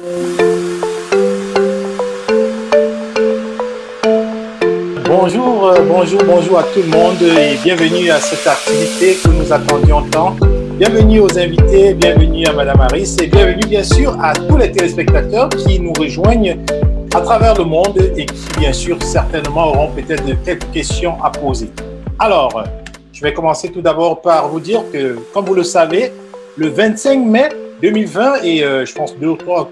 Bonjour à tout le monde et bienvenue à cette activité que nous attendions tant. Bienvenue aux invités, bienvenue à Madame Harris et bienvenue bien sûr à tous les téléspectateurs qui nous rejoignent à travers le monde et qui bien sûr certainement auront peut-être quelques questions à poser. Alors, je vais commencer tout d'abord par vous dire que, comme vous le savez, le 25 mai 2020 et je pense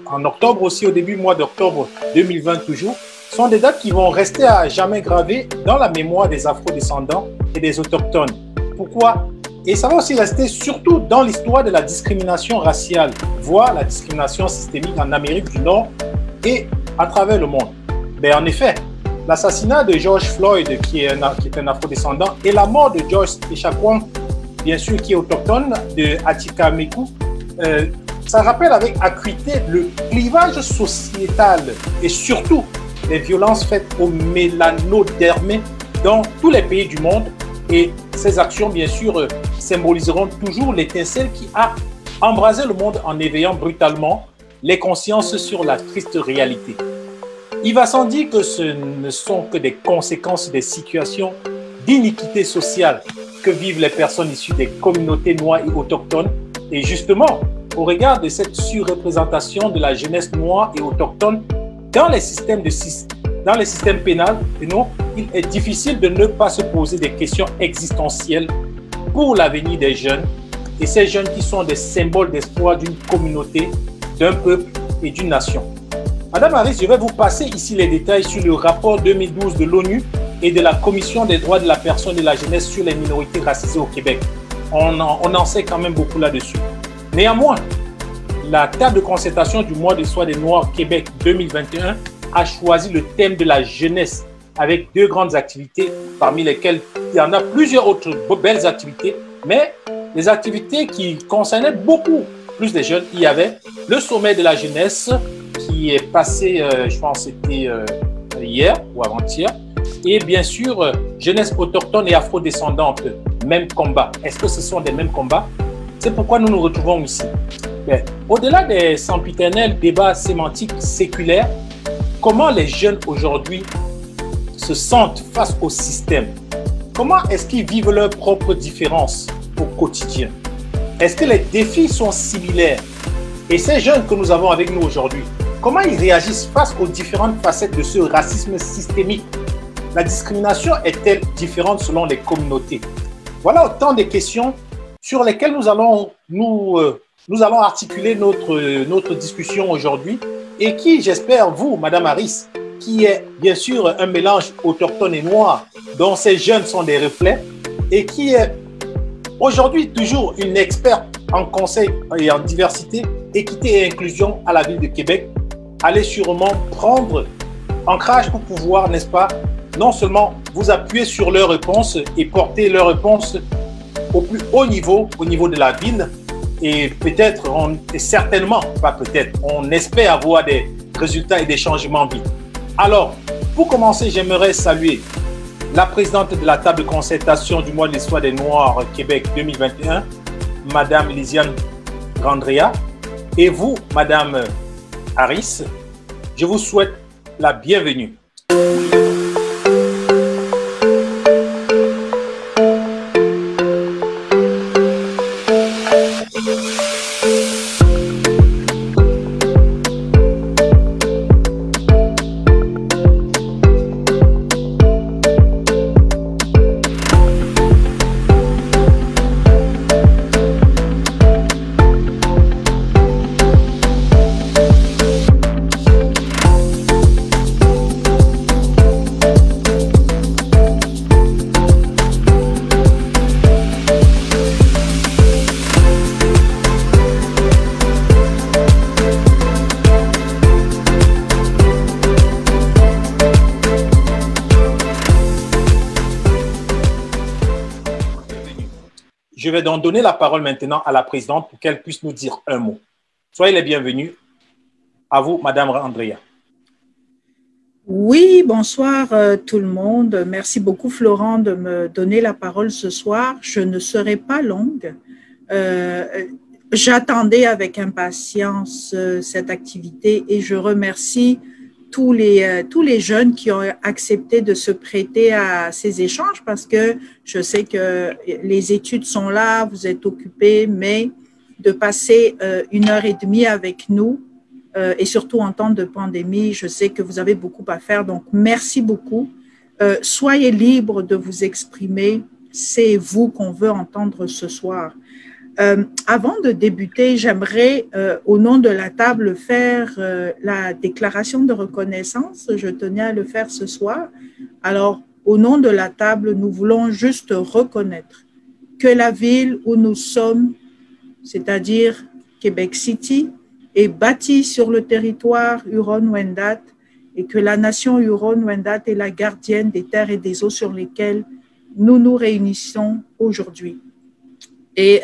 en octobre aussi, au début du mois d'octobre 2020 toujours, sont des dates qui vont rester à jamais gravées dans la mémoire des Afro-descendants et des Autochtones. Pourquoi? Et ça va aussi rester surtout dans l'histoire de la discrimination raciale, voire la discrimination systémique en Amérique du Nord et à travers le monde. Mais en effet, l'assassinat de George Floyd, qui est un Afro-descendant, et la mort de George Echaquan, bien sûr qui est autochtone, de Atikamekou, ça rappelle avec acuité le clivage sociétal et surtout les violences faites aux mélanodermés dans tous les pays du monde. Et ces actions, bien sûr, symboliseront toujours l'étincelle qui a embrasé le monde en éveillant brutalement les consciences sur la triste réalité. Il va sans dire que ce ne sont que des conséquences des situations d'iniquité sociale que vivent les personnes issues des communautés noires et autochtones. Et justement, au regard de cette surreprésentation de la jeunesse noire et autochtone dans les systèmes pénals, il est difficile de ne pas se poser des questions existentielles pour l'avenir des jeunes, et ces jeunes qui sont des symboles d'espoir d'une communauté, d'un peuple et d'une nation. Madame Harris, je vais vous passer ici les détails sur le rapport 2012 de l'ONU et de la Commission des droits de la personne et de la jeunesse sur les minorités racisées au Québec. On en sait quand même beaucoup là-dessus. Néanmoins, la table de concertation du mois de soie des Noirs Québec 2021 a choisi le thème de la jeunesse avec deux grandes activités, parmi lesquelles il y en a plusieurs autres belles activités, mais les activités qui concernaient beaucoup plus les jeunes. Il y avait le sommet de la jeunesse qui est passé, je pense c'était hier ou avant-hier, et bien sûr, jeunesse autochtone et afro-descendante, même combat. Est-ce que ce sont des mêmes combats? C'est pourquoi nous nous retrouvons ici. Au-delà des sempiternels débats sémantiques séculaires, comment les jeunes aujourd'hui se sentent face au système? Comment est-ce qu'ils vivent leurs propres différences au quotidien? Est-ce que les défis sont similaires? Et ces jeunes que nous avons avec nous aujourd'hui, comment ils réagissent face aux différentes facettes de ce racisme systémique? La discrimination est-elle différente selon les communautés? Voilà autant de questions sur lesquelles nous allons articuler notre discussion aujourd'hui et qui, j'espère, vous, Madame Harris, qui est bien sûr un mélange autochtone et noir, dont ces jeunes sont des reflets, et qui est aujourd'hui toujours une experte en conseil et en diversité, équité et inclusion à la ville de Québec, allez sûrement prendre ancrage pour pouvoir, n'est-ce pas, non seulement vous appuyer sur leurs réponses et porter leurs réponses au plus haut niveau, au niveau de la ville, et peut-être, et certainement, pas peut-être, on espère avoir des résultats et des changements vite. Alors, pour commencer, j'aimerais saluer la présidente de la table de concertation du mois de l'histoire des Noirs Québec 2021, Madame Lisiane Grandrea, et vous, Madame Harris, je vous souhaite la bienvenue. Je vais donc donner la parole maintenant à la présidente pour qu'elle puisse nous dire un mot. Soyez les bienvenus. À vous, Madame Andrea. Oui, bonsoir tout le monde. Merci beaucoup, Florent, de me donner la parole ce soir. Je ne serai pas longue. j'attendais avec impatience cette activité et je remercie tous les jeunes qui ont accepté de se prêter à ces échanges parce que je sais que les études sont là, vous êtes occupés, mais de passer 1 heure et demie avec nous et surtout en temps de pandémie, je sais que vous avez beaucoup à faire. Donc, merci beaucoup. Soyez libres de vous exprimer. C'est vous qu'on veut entendre ce soir. Avant de débuter, j'aimerais, au nom de la table, faire la déclaration de reconnaissance. Je tenais à le faire ce soir. Alors, au nom de la table, nous voulons juste reconnaître que la ville où nous sommes, c'est-à-dire Québec City, est bâtie sur le territoire Huron-Wendat et que la nation Huron-Wendat est la gardienne des terres et des eaux sur lesquelles nous nous réunissons aujourd'hui. Et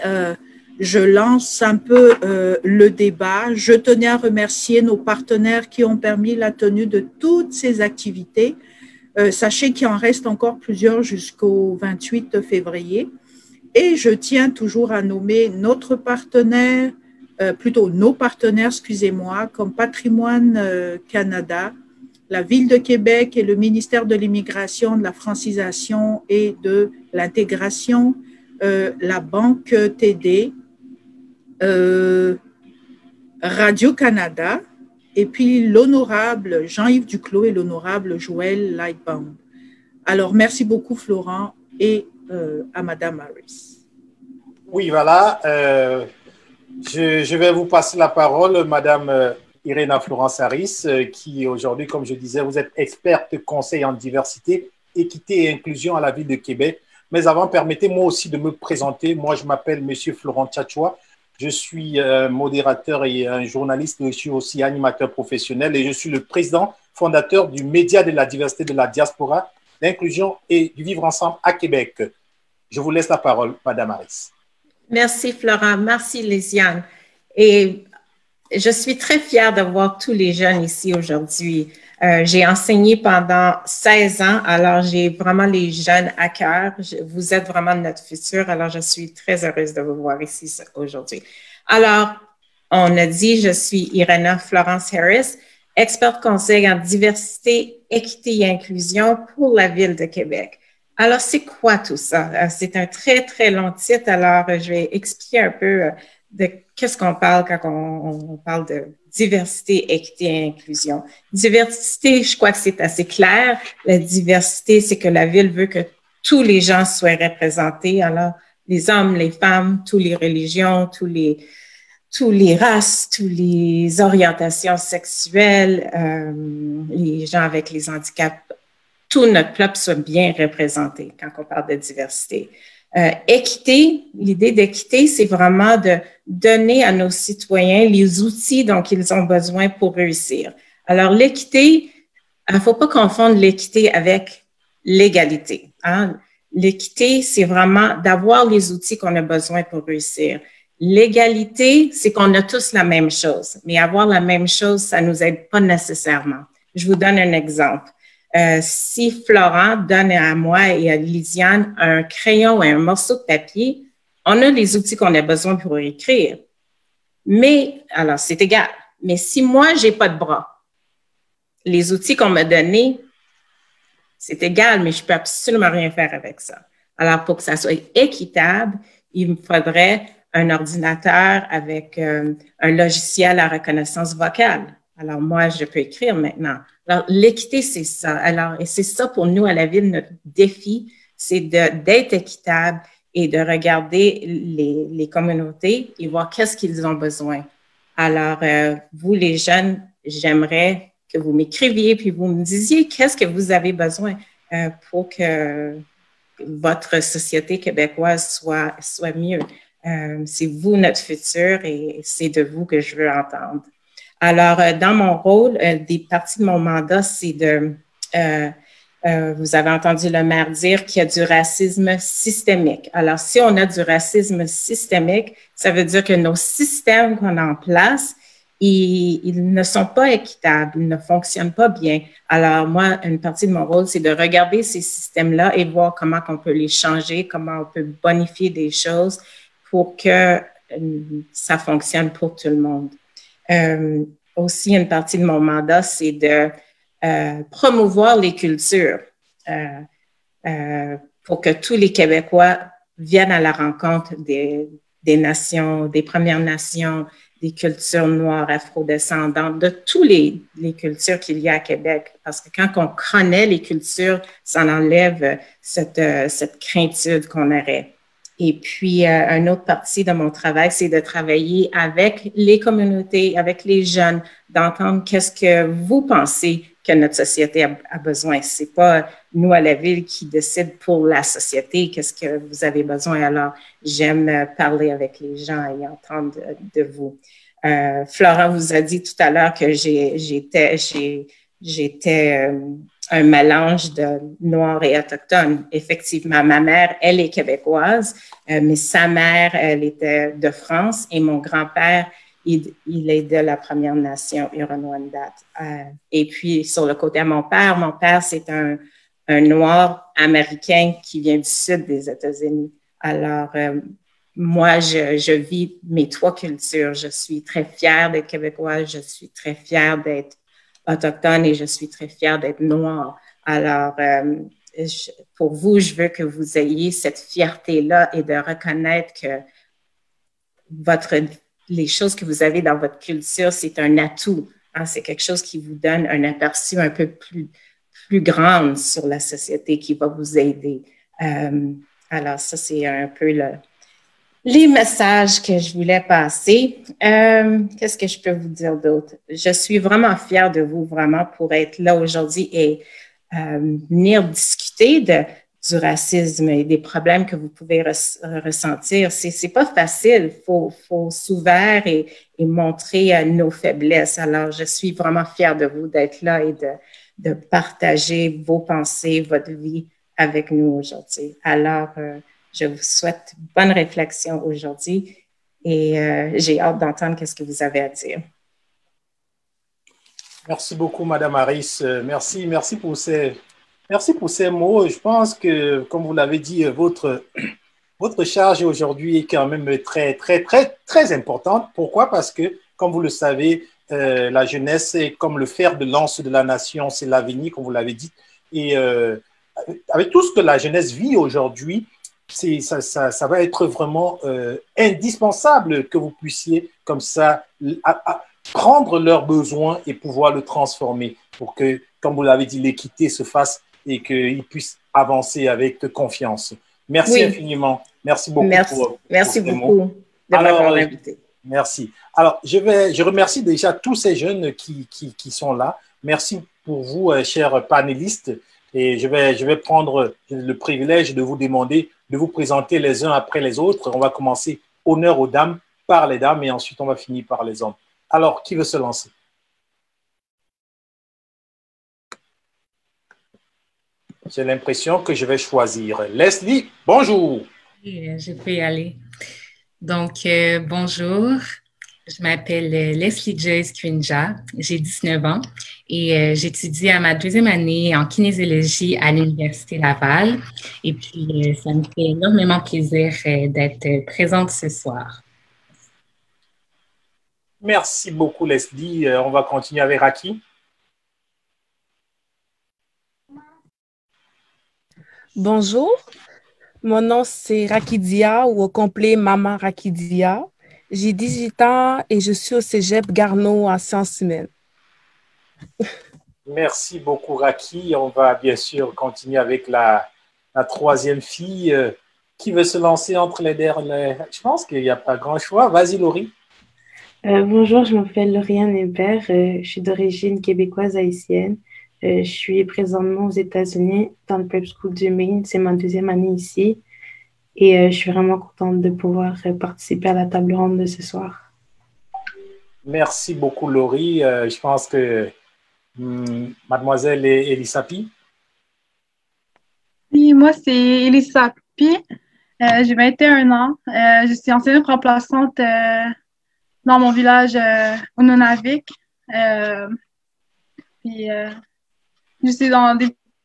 je lance un peu le débat. Je tenais à remercier nos partenaires qui ont permis la tenue de toutes ces activités. Sachez qu'il en reste encore plusieurs jusqu'au 28 février. Et je tiens toujours à nommer notre partenaire, plutôt nos partenaires, excusez-moi, comme Patrimoine Canada, la Ville de Québec et le ministère de l'Immigration, de la francisation et de l'intégration, la Banque TD, Radio-Canada, et puis l'honorable Jean-Yves Duclos et l'honorable Joël Lightbound. Alors, merci beaucoup, Florent, et à Madame Harris. Oui, voilà. Je vais vous passer la parole, Madame Irena Florence Harris, qui aujourd'hui, comme je disais, vous êtes experte conseil en diversité, équité et inclusion à la Ville de Québec. Mais avant, permettez-moi aussi de me présenter. Moi, je m'appelle Monsieur Florent Tchatchoua. Je suis modérateur et un journaliste, mais je suis aussi animateur professionnel et je suis le président fondateur du Média de la diversité de la diaspora, l'inclusion et du vivre ensemble à Québec. Je vous laisse la parole, Madame Harris. Merci, Florent. Merci, Lysiane. Et je suis très fière de voir tous les jeunes ici aujourd'hui. J'ai enseigné pendant 16 ans, alors j'ai vraiment les jeunes à cœur. Vous êtes vraiment notre futur, alors je suis très heureuse de vous voir ici aujourd'hui. Alors, on a dit, je suis Irena Florence Harris, experte conseil en diversité, équité et inclusion pour la Ville de Québec. Alors, c'est quoi tout ça? C'est un très, très long titre, alors je vais expliquer un peu de qu'est-ce qu'on parle quand on parle de diversité, équité et inclusion. Diversité, je crois que c'est assez clair. La diversité, c'est que la Ville veut que tous les gens soient représentés. Alors, les hommes, les femmes, toutes les religions, tous les races, toutes les orientations sexuelles, les gens avec les handicaps, tout notre peuple soit bien représenté quand on parle de diversité. Équité, l'idée d'équité, c'est vraiment de donner à nos citoyens les outils dont ils ont besoin pour réussir. Alors, l'équité, il ne faut pas confondre l'équité avec l'égalité. Hein? L'équité, c'est vraiment d'avoir les outils qu'on a besoin pour réussir. L'égalité, c'est qu'on a tous la même chose, mais avoir la même chose, ça ne nous aide pas nécessairement. Je vous donne un exemple. Si Florent donne à moi et à Lysiane un crayon et un morceau de papier, on a les outils qu'on a besoin pour écrire. Mais, alors, c'est égal. Mais si moi, j'ai pas de bras, les outils qu'on m'a donnés, c'est égal, mais je peux absolument rien faire avec ça. Alors, pour que ça soit équitable, il me faudrait un ordinateur avec un logiciel à reconnaissance vocale. Alors, moi, je peux écrire maintenant. Alors, l'équité, c'est ça. Alors, et c'est ça pour nous à la Ville, notre défi, c'est d'être équitable et de regarder les communautés et voir qu'est-ce qu'ils ont besoin. Alors, vous, les jeunes, j'aimerais que vous m'écriviez puis vous me disiez qu'est-ce que vous avez besoin pour que votre société québécoise soit mieux. C'est vous, notre futur, et c'est de vous que je veux entendre. Alors, dans mon rôle, des parties de mon mandat, c'est vous avez entendu le maire dire qu'il y a du racisme systémique. Alors, si on a du racisme systémique, ça veut dire que nos systèmes qu'on a en place, ils ne sont pas équitables, ils ne fonctionnent pas bien. Alors, moi, une partie de mon rôle, c'est de regarder ces systèmes-là et voir comment on peut les changer, comment on peut bonifier des choses pour que ça fonctionne pour tout le monde. Aussi, une partie de mon mandat, c'est de promouvoir les cultures pour que tous les Québécois viennent à la rencontre des nations, des Premières Nations, des cultures noires, afrodescendantes, de toutes les cultures qu'il y a à Québec. Parce que quand on connaît les cultures, ça enlève cette craintude qu'on aurait. Et puis, une autre partie de mon travail, c'est de travailler avec les communautés, avec les jeunes, d'entendre qu'est-ce que vous pensez que notre société a besoin. C'est pas nous à la ville qui décide pour la société qu'est-ce que vous avez besoin. Alors, j'aime parler avec les gens et entendre de vous. Florent vous a dit tout à l'heure que j'étais un mélange de noir et autochtone. Effectivement, ma mère, elle est québécoise, mais sa mère, elle était de France et mon grand-père, il est de la Première Nation Huron-Wendat. Et puis, sur le côté de mon père, c'est un noir américain qui vient du sud des États-Unis. Alors, moi, je vis mes trois cultures. Je suis très fière d'être québécoise, je suis très fière d'être autochtone et je suis très fière d'être noire. Alors, pour vous, je veux que vous ayez cette fierté-là et de reconnaître que les choses que vous avez dans votre culture, c'est un atout. Hein? C'est quelque chose qui vous donne un aperçu un peu plus grand sur la société qui va vous aider. Alors, ça, c'est un peu les messages que je voulais passer. Qu'est-ce que je peux vous dire d'autre? Je suis vraiment fière de vous, vraiment, pour être là aujourd'hui et venir discuter du racisme et des problèmes que vous pouvez ressentir. C'est pas facile. Faut s'ouvrir et montrer nos faiblesses. Alors, je suis vraiment fière de vous d'être là et de partager vos pensées, votre vie avec nous aujourd'hui. Alors, je vous souhaite bonne réflexion aujourd'hui et j'ai hâte d'entendre ce que vous avez à dire. Merci beaucoup, Madame Harris. Merci pour ces mots. Je pense que, comme vous l'avez dit, votre charge aujourd'hui est quand même très, très, très, très importante. Pourquoi? Parce que, comme vous le savez, la jeunesse est comme le fer de lance de la nation, c'est l'avenir, comme vous l'avez dit. Et avec tout ce que la jeunesse vit aujourd'hui, ça va être vraiment indispensable que vous puissiez comme ça prendre leurs besoins et pouvoir le transformer pour que, comme vous l'avez dit, l'équité se fasse et qu'ils puissent avancer avec confiance. Merci infiniment. Merci beaucoup. Merci beaucoup de m'avoir invité. Merci. Alors, je remercie déjà tous ces jeunes qui sont là. Merci pour vous, chers panélistes. Et je vais prendre le privilège de vous demander de vous présenter les uns après les autres. On va commencer honneur aux dames, par les dames, et ensuite on va finir par les hommes. Alors, qui veut se lancer? J'ai l'impression que je vais choisir. Leslie, bonjour. Oui, je peux y aller. Donc, bonjour. Je m'appelle Leslie Joyce Kwinja, j'ai 19 ans et j'étudie à ma deuxième année en kinésiologie à l'Université Laval. Et puis, ça me fait énormément plaisir d'être présente ce soir. Merci beaucoup, Leslie. On va continuer avec Raki. Bonjour, mon nom c'est Rakidia ou au complet Maman Rakidia. J'ai 18 ans et je suis au Cégep Garneau en sciences humaines. Merci beaucoup, Raki. On va bien sûr continuer avec la troisième fille. Qui veut se lancer entre les derniers? Je pense qu'il n'y a pas grand choix. Vas-y, Laurie. Bonjour, je m'appelle Lauriane Hébert. Je suis d'origine québécoise haïtienne. Je suis présentement aux États-Unis dans le Prep School du Maine. C'est ma deuxième année ici. Et je suis vraiment contente de pouvoir participer à la table ronde de ce soir. Merci beaucoup, Laurie. Je pense que mademoiselle Elisapi. Oui, moi, c'est Elisapi. J'ai 21 ans. Je suis enseignante remplaçante dans mon village au Nunavik. Puis, je suis dans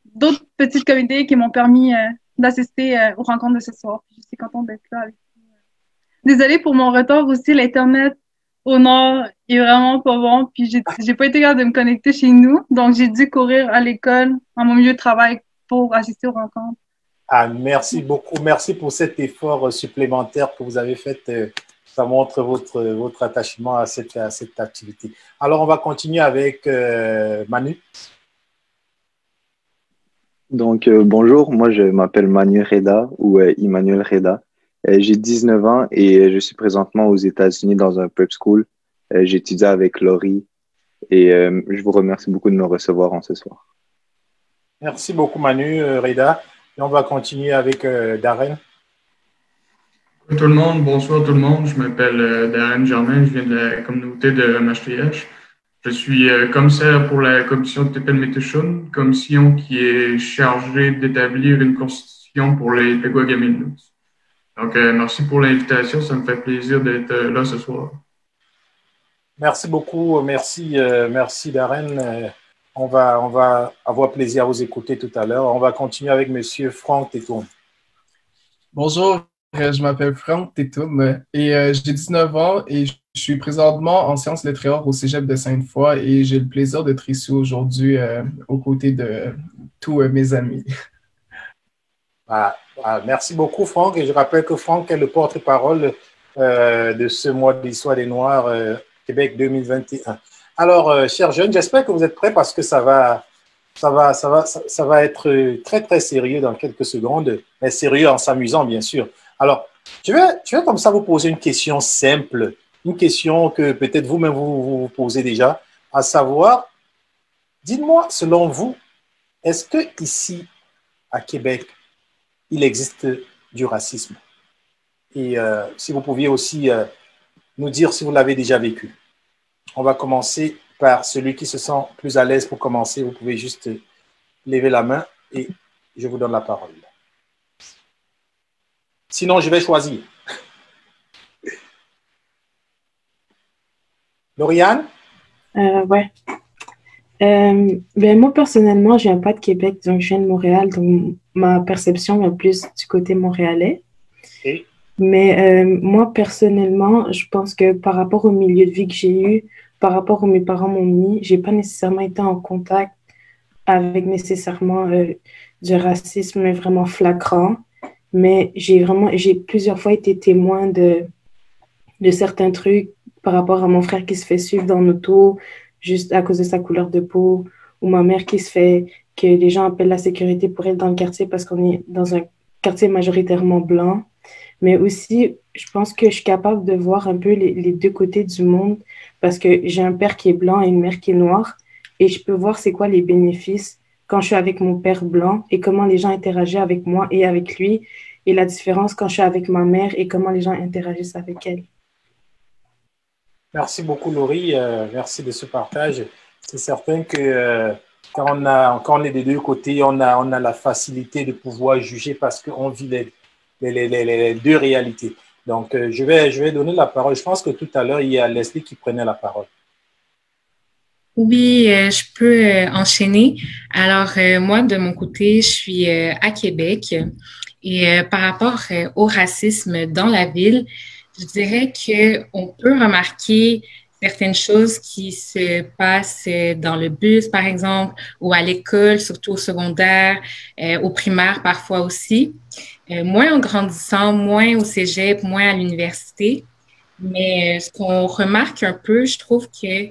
d'autres petites comités qui m'ont permis d'assister aux rencontres de ce soir. Je suis contente d'être là avec vous désolée pour mon retard aussi. L'Internet au nord est vraiment pas bon. Puis j'ai pas été capable de me connecter chez nous. Donc, j'ai dû courir à l'école, à mon milieu de travail pour assister aux rencontres. Ah, merci beaucoup. Merci pour cet effort supplémentaire que vous avez fait. Ça montre votre attachement à cette activité. Alors, on va continuer avec Manu. Donc, bonjour, moi je m'appelle Manu Reda ou Emmanuel Reda. J'ai 19 ans et je suis présentement aux États-Unis dans un prep school. J'étudie avec Laurie et je vous remercie beaucoup de me recevoir en ce soir. Merci beaucoup Manu Reda. Et on va continuer avec Darren. Bonjour tout le monde, bonsoir tout le monde. Je m'appelle Darren Germain, je viens de la communauté de Maastricht. Je suis commissaire pour la commission de Tepel-Métuchon, commission qui est chargée d'établir une constitution pour les Pequot-Gamilus. Donc, merci pour l'invitation, ça me fait plaisir d'être là ce soir. Merci beaucoup, merci Darren. On va avoir plaisir à vous écouter tout à l'heure. On va continuer avec M. Franck Tetoum. Bonjour, je m'appelle Franck Tetoum et j'ai 19 ans et je suis présentement en sciences lettres au Cégep de Sainte-Foy et j'ai le plaisir d'être ici aujourd'hui aux côtés de tous mes amis. Merci beaucoup Franck et je rappelle que Franck est le porte-parole de ce mois de l'histoire des Noirs Québec 2021. Alors, chers jeunes, j'espère que vous êtes prêts parce que ça va être très, très sérieux dans quelques secondes, mais sérieux en s'amusant, bien sûr. Alors, je vais comme ça vous poser une question simple, une question que peut-être vous-même vous posez déjà, à savoir, dites-moi, selon vous, est-ce que ici, à Québec, il existe du racisme? Et si vous pouviez aussi nous dire si vous l'avez déjà vécu. On va commencer par celui qui se sent plus à l'aise pour commencer. Vous pouvez juste lever la main et je vous donne la parole. Sinon, je vais choisir. Lauriane? Ouais. Moi, personnellement, je viens pas de Québec, donc je viens de Montréal, donc ma perception est plus du côté montréalais. Okay. Mais moi, personnellement, je pense que par rapport au milieu de vie que j'ai eu, par rapport où mes parents m'ont mis, j'ai pas nécessairement été en contact avec nécessairement du racisme vraiment flagrant, mais j'ai plusieurs fois été témoin de certains trucs par rapport à mon frère qui se fait suivre dans l'auto juste à cause de sa couleur de peau, ou ma mère que les gens appellent la sécurité pour elle dans le quartier parce qu'on est dans un quartier majoritairement blanc. Mais aussi, je pense que je suis capable de voir un peu les deux côtés du monde parce que j'ai un père qui est blanc et une mère qui est noire et je peux voir c'est quoi les bénéfices quand je suis avec mon père blanc et comment les gens interagissent avec moi et avec lui et la différence quand je suis avec ma mère et comment les gens interagissent avec elle. Merci beaucoup, Laurie. Merci de ce partage. C'est certain que quand on est des deux côtés, on a la facilité de pouvoir juger parce qu'on vit les deux réalités. Donc, je vais donner la parole. Je pense que tout à l'heure, il y a Leslie qui prenait la parole. Oui, je peux enchaîner. Alors, moi, de mon côté, je suis à Québec et par rapport au racisme dans la ville, je dirais qu'on peut remarquer certaines choses qui se passent dans le bus, par exemple, ou à l'école, surtout au secondaire, au primaire parfois aussi. Moins en grandissant, moins au cégep, moins à l'université. Mais ce qu'on remarque un peu, je trouve que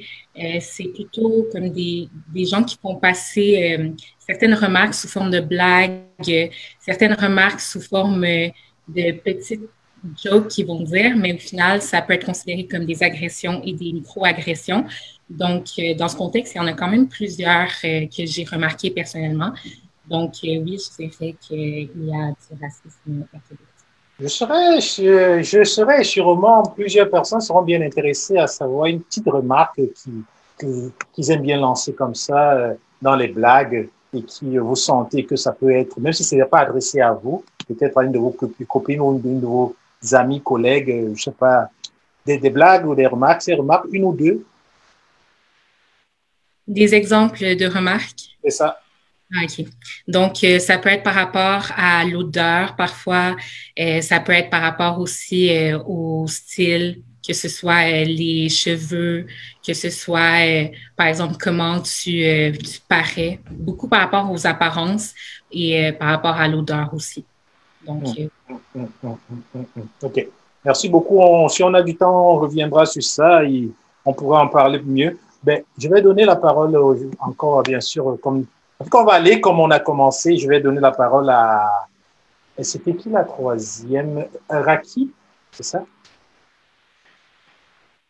c'est plutôt comme des gens qui font passer certaines remarques sous forme de blagues, certaines remarques sous forme de petites jokes qu'ils vont dire, mais au final, ça peut être considéré comme des agressions et des micro-agressions. Donc, dans ce contexte, il y en a quand même plusieurs que j'ai remarquées personnellement. Donc, oui, je dirais qu'il y a du racisme à Québec. Je serais sûrement, plusieurs personnes seront bien intéressées à savoir une petite remarque qu'ils aiment bien lancer comme ça dans les blagues et qui vous sentez que ça peut être, même si ce n'est pas adressé à vous, peut-être à une de vos copines ou une de vos amis, collègues, je ne sais pas, des blagues ou des remarques, ces remarques, une ou deux. Des exemples de remarques? C'est ça. Ah, OK. Donc, ça peut être par rapport à l'odeur parfois, ça peut être par rapport aussi au style, que ce soit les cheveux, que ce soit, par exemple, comment tu parais, beaucoup par rapport aux apparences et par rapport à l'odeur aussi. Donc, OK. Merci beaucoup. Si on a du temps, on reviendra sur ça et on pourra en parler mieux. Ben, je vais donner la parole encore, bien sûr, comme en tout cas, on va aller comme on a commencé. Je vais donner la parole à... C'était qui la troisième? Raki, c'est ça?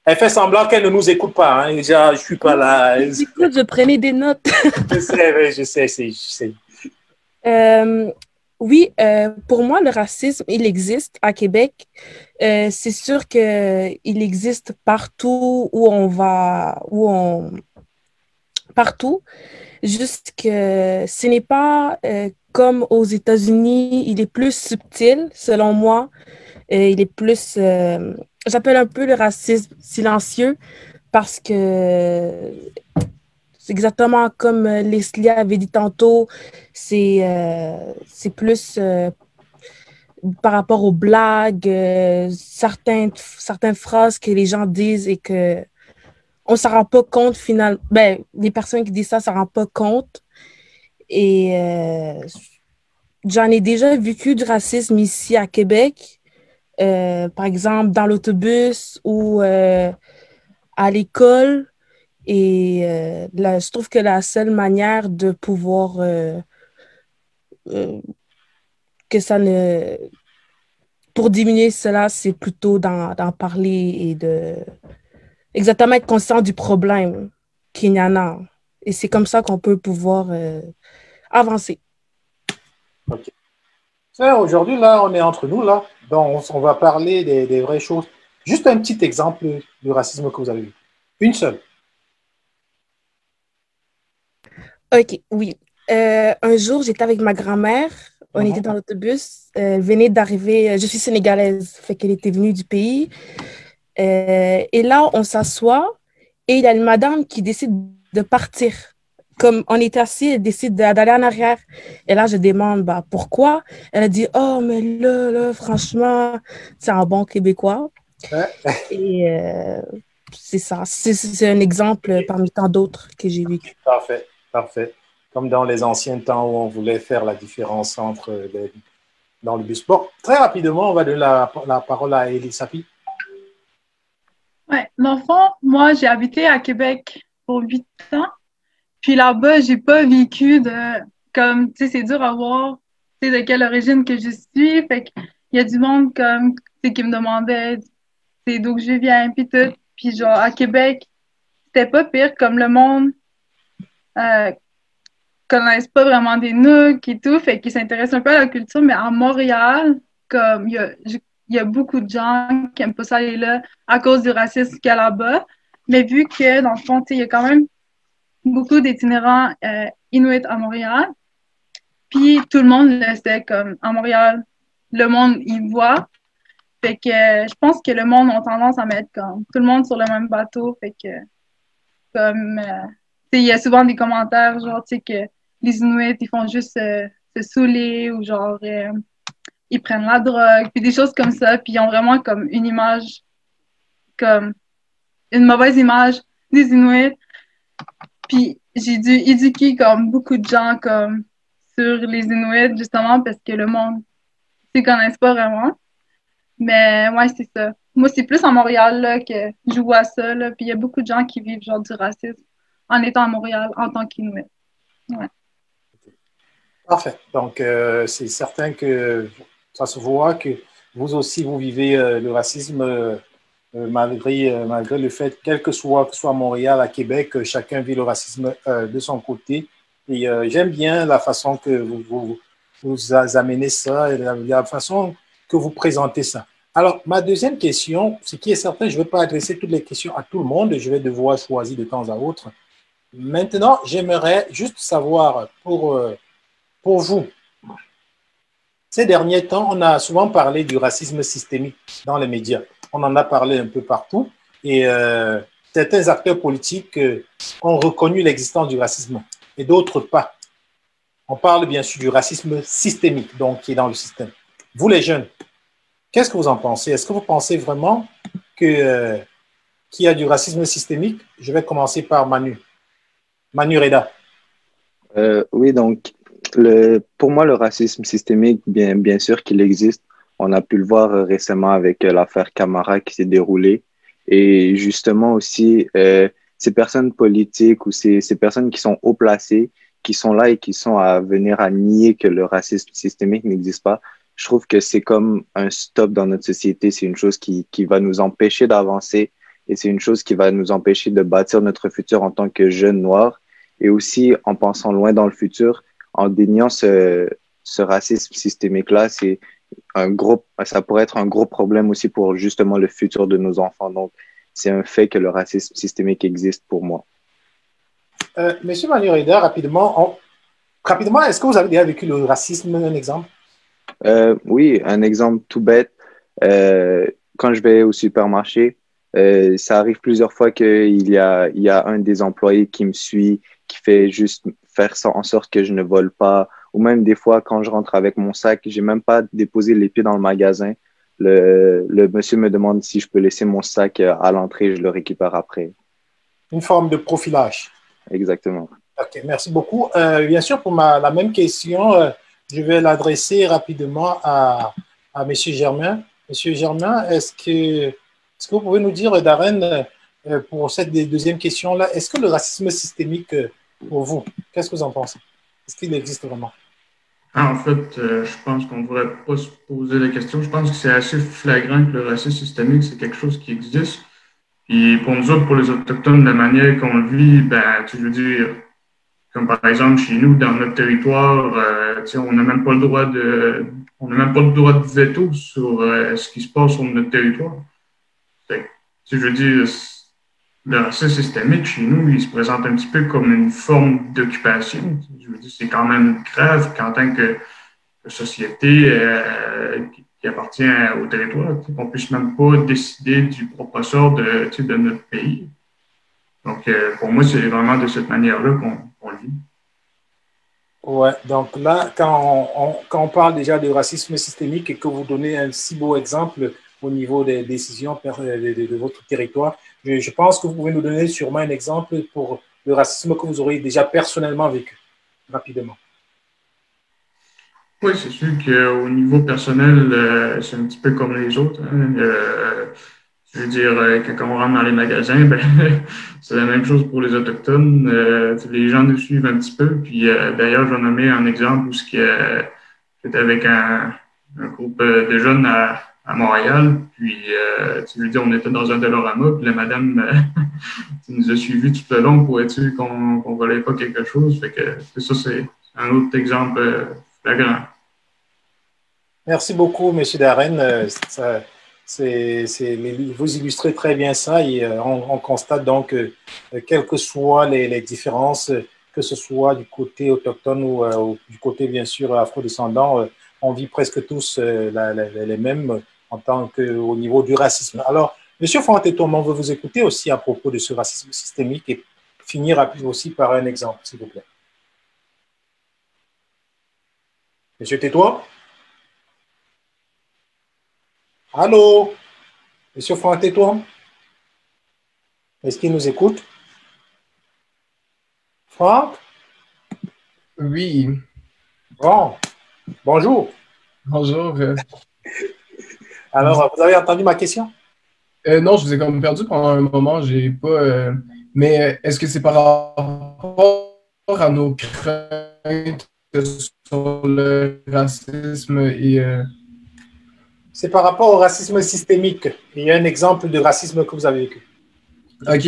Elle fait semblant qu'elle ne nous écoute pas. Hein. Déjà, je ne suis pas là. Écoute, je prenais des notes. je sais. Oui, pour moi, le racisme, il existe à Québec. C'est sûr qu'il existe partout où on va, partout. Juste que ce n'est pas comme aux États-Unis, il est plus subtil, selon moi. Il est plus, j'appelle un peu le racisme silencieux parce que c'est exactement comme Leslie avait dit tantôt, c'est plus par rapport aux blagues, certaines phrases que les gens disent et que on ne s'en rend pas compte finalement. Ben, les personnes qui disent ça ne s'en rendent pas compte. Et j'en ai déjà vécu du racisme ici à Québec, par exemple dans l'autobus ou à l'école. Et là, je trouve que la seule manière de pouvoir que ça ne... Pour diminuer cela, c'est plutôt d'en parler et de exactement être conscient du problème qu'il y en a. Et c'est comme ça qu'on peut pouvoir avancer. OK. Aujourd'hui, là, on est entre nous, là. Donc, on va parler des vraies choses. Juste un petit exemple du racisme que vous avez vu. Une seule. OK, oui. Un jour, j'étais avec ma grand-mère. On était dans l'autobus. Elle venait d'arriver. Je suis sénégalaise, fait qu'elle était venue du pays. Et là, on s'assoit et il y a une madame qui décide de partir. Comme on est assis, elle décide d'aller en arrière. Et là, je demande bah, pourquoi. Elle a dit, oh, mais là, franchement, c'est un bon Québécois. Et c'est ça. C'est un exemple parmi tant d'autres que j'ai vécu. Parfait. Comme dans les anciens temps où on voulait faire la différence entre dans le bus. Bon, très rapidement, on va donner la parole à Elisapi. Ouais, dans le fond, moi, j'ai habité à Québec pour 8 ans. Puis là-bas, j'ai pas vécu comme, tu sais, c'est dur à voir, tu sais, de quelle origine que je suis. Fait qu'il y a du monde comme, tu sais, qui me demandait, c'est d'où que je viens, puis tout. Puis genre, à Québec, c'était pas pire, comme le monde connaissent pas vraiment des nooks et tout, fait qu'ils s'intéressent un peu à la culture, mais à Montréal, comme, il y a beaucoup de gens qui aiment pas ça aller là à cause du racisme qu'il y a là-bas. Mais vu que, dans le fond, tu sais, il y a quand même beaucoup d'itinérants Inuits à Montréal. Puis tout le monde le sait, comme à Montréal, le monde y voit. Fait que je pense que le monde a tendance à mettre comme tout le monde sur le même bateau. Fait que comme il y a souvent des commentaires genre tu sais que les Inuits ils font juste se saouler ou genre ils prennent la drogue puis des choses comme ça. Puis ils ont vraiment comme une image comme une mauvaise image des Inuits. Puis j'ai dû éduquer comme beaucoup de gens comme sur les Inuits justement parce que le monde ne connaissent pas vraiment. Mais ouais, c'est ça. Moi, c'est plus à Montréal là, que je vois ça. Là. Puis il y a beaucoup de gens qui vivent genre du racisme en étant à Montréal en tant qu'Inuit. Ouais. Parfait. Donc, c'est certain que ça se voit que vous aussi, vous vivez le racisme malgré le fait, quel que ce soit à Montréal, à Québec, chacun vit le racisme de son côté. Et j'aime bien la façon que vous amenez ça et la façon que vous présentez ça. Alors, ma deuxième question, ce qui est certain, je ne vais pas adresser toutes les questions à tout le monde, je vais devoir choisir de temps à autre. Maintenant, j'aimerais juste savoir pour vous, ces derniers temps, on a souvent parlé du racisme systémique dans les médias. On en a parlé un peu partout et certains acteurs politiques ont reconnu l'existence du racisme et d'autres pas. On parle bien sûr du racisme systémique, donc qui est dans le système. Vous les jeunes, qu'est-ce que vous en pensez? Est-ce que vous pensez vraiment qu'il y a du racisme systémique? Je vais commencer par Manu. Manu Reda. Oui, donc pour moi, le racisme systémique, bien sûr qu'il existe. On a pu le voir récemment avec l'affaire Camara qui s'est déroulée. Et justement aussi, ces personnes politiques ou ces personnes qui sont haut placées, qui sont là et qui sont à venir à nier que le racisme systémique n'existe pas, je trouve que c'est comme un stop dans notre société. C'est une chose qui va nous empêcher d'avancer et c'est une chose qui va nous empêcher de bâtir notre futur en tant que jeunes noirs. Et aussi, en pensant loin dans le futur, en déniant ce racisme systémique-là, ça pourrait être un gros problème aussi pour justement le futur de nos enfants. Donc, c'est un fait que le racisme systémique existe pour moi. Monsieur Manu Reda, rapidement, est-ce que vous avez déjà vécu le racisme, un exemple? Oui, un exemple tout bête. Quand je vais au supermarché, ça arrive plusieurs fois qu'il y a un des employés qui me suit, qui fait juste faire ça en sorte que je ne vole pas. Ou même des fois, quand je rentre avec mon sac, j'ai même pas déposé les pieds dans le magasin. Le monsieur me demande si je peux laisser mon sac à l'entrée, je le récupère après. Une forme de profilage. Exactement. OK, merci beaucoup. Bien sûr, pour la même question, je vais l'adresser rapidement à M. Germain. Monsieur Germain, est-ce que vous pouvez nous dire, Darren, pour cette deuxième question-là, est-ce que le racisme systémique, pour vous, qu'est-ce que vous en pensez? Est-ce qu'il existe vraiment? En fait, je pense qu'on ne devrait pas se poser la question. Je pense que c'est assez flagrant que le racisme systémique, c'est quelque chose qui existe. Et pour nous autres, pour les Autochtones, de la manière qu'on le vit, je veux dire, comme par exemple chez nous, dans notre territoire, on n'a même pas le droit de veto sur ce qui se passe sur notre territoire. Je veux dire, le racisme systémique chez nous, il se présente un petit peu comme une forme d'occupation. Je veux dire, c'est quand même grave qu'en tant que société qui appartient au territoire, qu'on ne puisse même pas décider du propre sort de notre pays. Donc, pour moi, c'est vraiment de cette manière-là qu'on le vit. Ouais, donc là, quand on parle déjà de racisme systémique et que vous donnez un si beau exemple au niveau des décisions de votre territoire, je pense que vous pouvez nous donner sûrement un exemple pour le racisme que vous aurez déjà personnellement vécu, rapidement. Oui, c'est sûr qu'au niveau personnel, c'est un petit peu comme les autres. Hein. Je veux dire, quand on rentre dans les magasins, c'est la même chose pour les Autochtones. Les gens nous suivent un petit peu. Puis d'ailleurs, je vais nommer un exemple où j'étais avec un groupe de jeunes à Montréal. Puis, je veux dire, on était dans un Dolorama. Puis la madame nous a suivis tout le long pour être sûr qu'on ne volait pas quelque chose. Fait que ça, c'est un autre exemple flagrant. Merci beaucoup, M. Darren. Vous illustrez très bien ça et on constate donc que quelles que soient les différences, que ce soit du côté autochtone ou du côté bien sûr afrodescendant, on vit presque tous les mêmes en tant qu'au niveau du racisme. Alors, M. Fantetom, on veut vous écouter aussi à propos de ce racisme systémique et finir aussi par un exemple, s'il vous plaît. M. Tétois? Allô? Monsieur Fantetom? Est-ce qu'il nous écoute? Franck? Oui. Bon. Bonjour. Bonjour. Alors, vous avez entendu ma question? Non, je vous ai comme perdu pendant un moment. J'ai pas. Mais est-ce que c'est par rapport à nos craintes sur le racisme et. C'est par rapport au racisme systémique. Il y a un exemple de racisme que vous avez vécu. OK.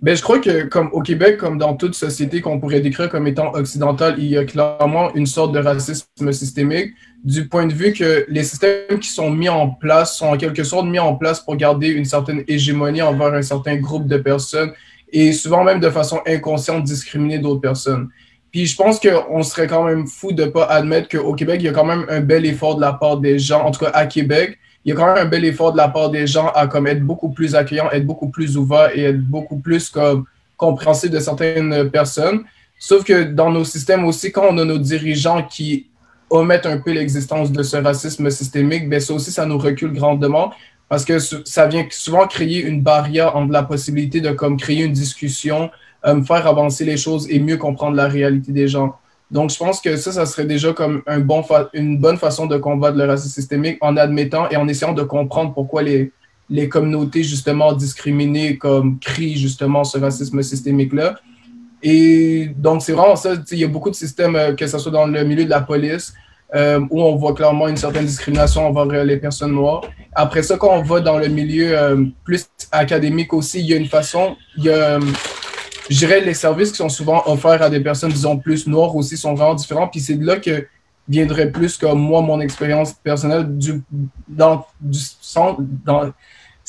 Je crois que comme au Québec, comme dans toute société qu'on pourrait décrire comme étant occidentale, il y a clairement une sorte de racisme systémique du point de vue que les systèmes qui sont mis en place sont en quelque sorte mis en place pour garder une certaine hégémonie envers un certain groupe de personnes et souvent même de façon inconsciente discriminer d'autres personnes. Puis je pense qu'on serait quand même fou de ne pas admettre qu'au Québec, il y a quand même un bel effort de la part des gens, en tout cas à Québec, il y a quand même un bel effort de la part des gens à comme être beaucoup plus accueillants, être beaucoup plus ouverts et être beaucoup plus comme compréhensifs de certaines personnes. Sauf que dans nos systèmes aussi, quand on a nos dirigeants qui omettent un peu l'existence de ce racisme systémique, ben ça aussi, ça nous recule grandement parce que ça vient souvent créer une barrière entre la possibilité de comme créer une discussion, faire avancer les choses et mieux comprendre la réalité des gens. Donc, je pense que ça serait déjà comme une bonne façon de combattre le racisme systémique en admettant et en essayant de comprendre pourquoi les communautés justement discriminées comme crient justement ce racisme systémique-là. Et donc, c'est vraiment ça. Il y a beaucoup de systèmes, que ce soit dans le milieu de la police, où on voit clairement une certaine discrimination envers les personnes noires. Après ça, quand on va dans le milieu plus académique aussi, il y a une façon, je dirais, les services qui sont souvent offerts à des personnes, disons, plus noires aussi sont vraiment différents. Puis c'est de là que viendrait plus comme moi, mon expérience personnelle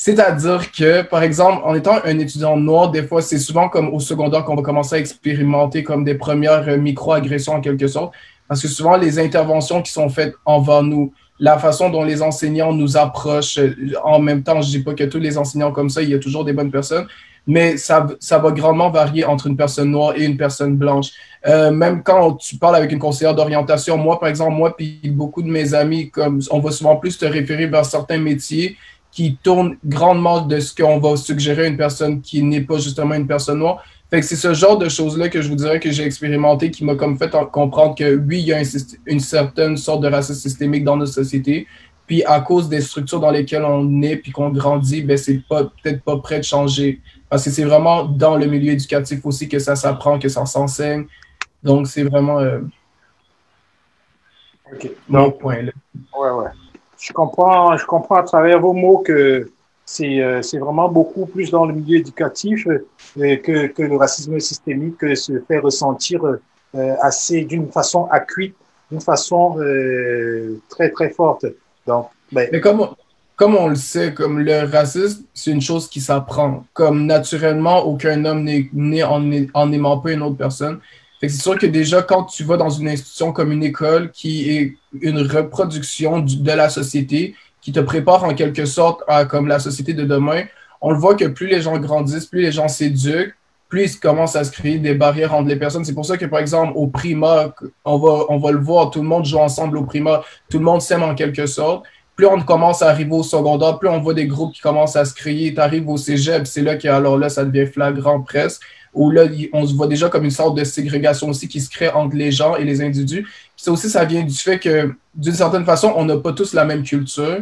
c'est-à-dire que, par exemple, en étant un étudiant noir, des fois, c'est souvent comme au secondaire qu'on va commencer à expérimenter comme des premières micro-agressions en quelque sorte. Parce que souvent, les interventions qui sont faites envers nous, la façon dont les enseignants nous approchent, en même temps, je ne dis pas que tous les enseignants comme ça, il y a toujours des bonnes personnes, mais ça va grandement varier entre une personne noire et une personne blanche. Même quand tu parles avec une conseillère d'orientation, moi, par exemple, moi puis beaucoup de mes amis, comme on va souvent plus te référer vers certains métiers qui tournent grandement de ce qu'on va suggérer à une personne qui n'est pas justement une personne noire. Fait que c'est ce genre de choses-là que je vous dirais que j'ai expérimenté qui m'a comme fait comprendre que oui, il y a une certaine sorte de racisme systémique dans notre société. Puis à cause des structures dans lesquelles on est puis qu'on grandit, ben c'est peut-être pas prêt de changer. Parce que c'est vraiment dans le milieu éducatif aussi que ça s'apprend, que ça s'enseigne. Donc c'est vraiment mon point là. Ouais. Je comprends à travers vos mots que c'est vraiment beaucoup plus dans le milieu éducatif que le racisme systémique se fait ressentir d'une façon accrue, d'une façon très, très forte. Donc, mais comme on le sait, comme le racisme, c'est une chose qui s'apprend. Comme naturellement, aucun homme n'est né en aimant pas une autre personne. Fait que c'est sûr que déjà, quand tu vas dans une institution comme une école qui est une reproduction de la société, qui te prépare en quelque sorte à comme la société de demain, on le voit que plus les gens grandissent, plus les gens s'éduquent, plus il commence à se créer des barrières entre les personnes. C'est pour ça que, par exemple, au primaire, on va le voir, tout le monde joue ensemble au primaire, tout le monde s'aime en quelque sorte. Plus on commence à arriver au secondaire, plus on voit des groupes qui commencent à se créer. Tu arrives au cégep, c'est là alors là, ça devient flagrant presque, où là, on se voit déjà comme une sorte de ségrégation aussi qui se crée entre les gens et les individus. Puis ça aussi, ça vient du fait que, d'une certaine façon, on n'a pas tous la même culture.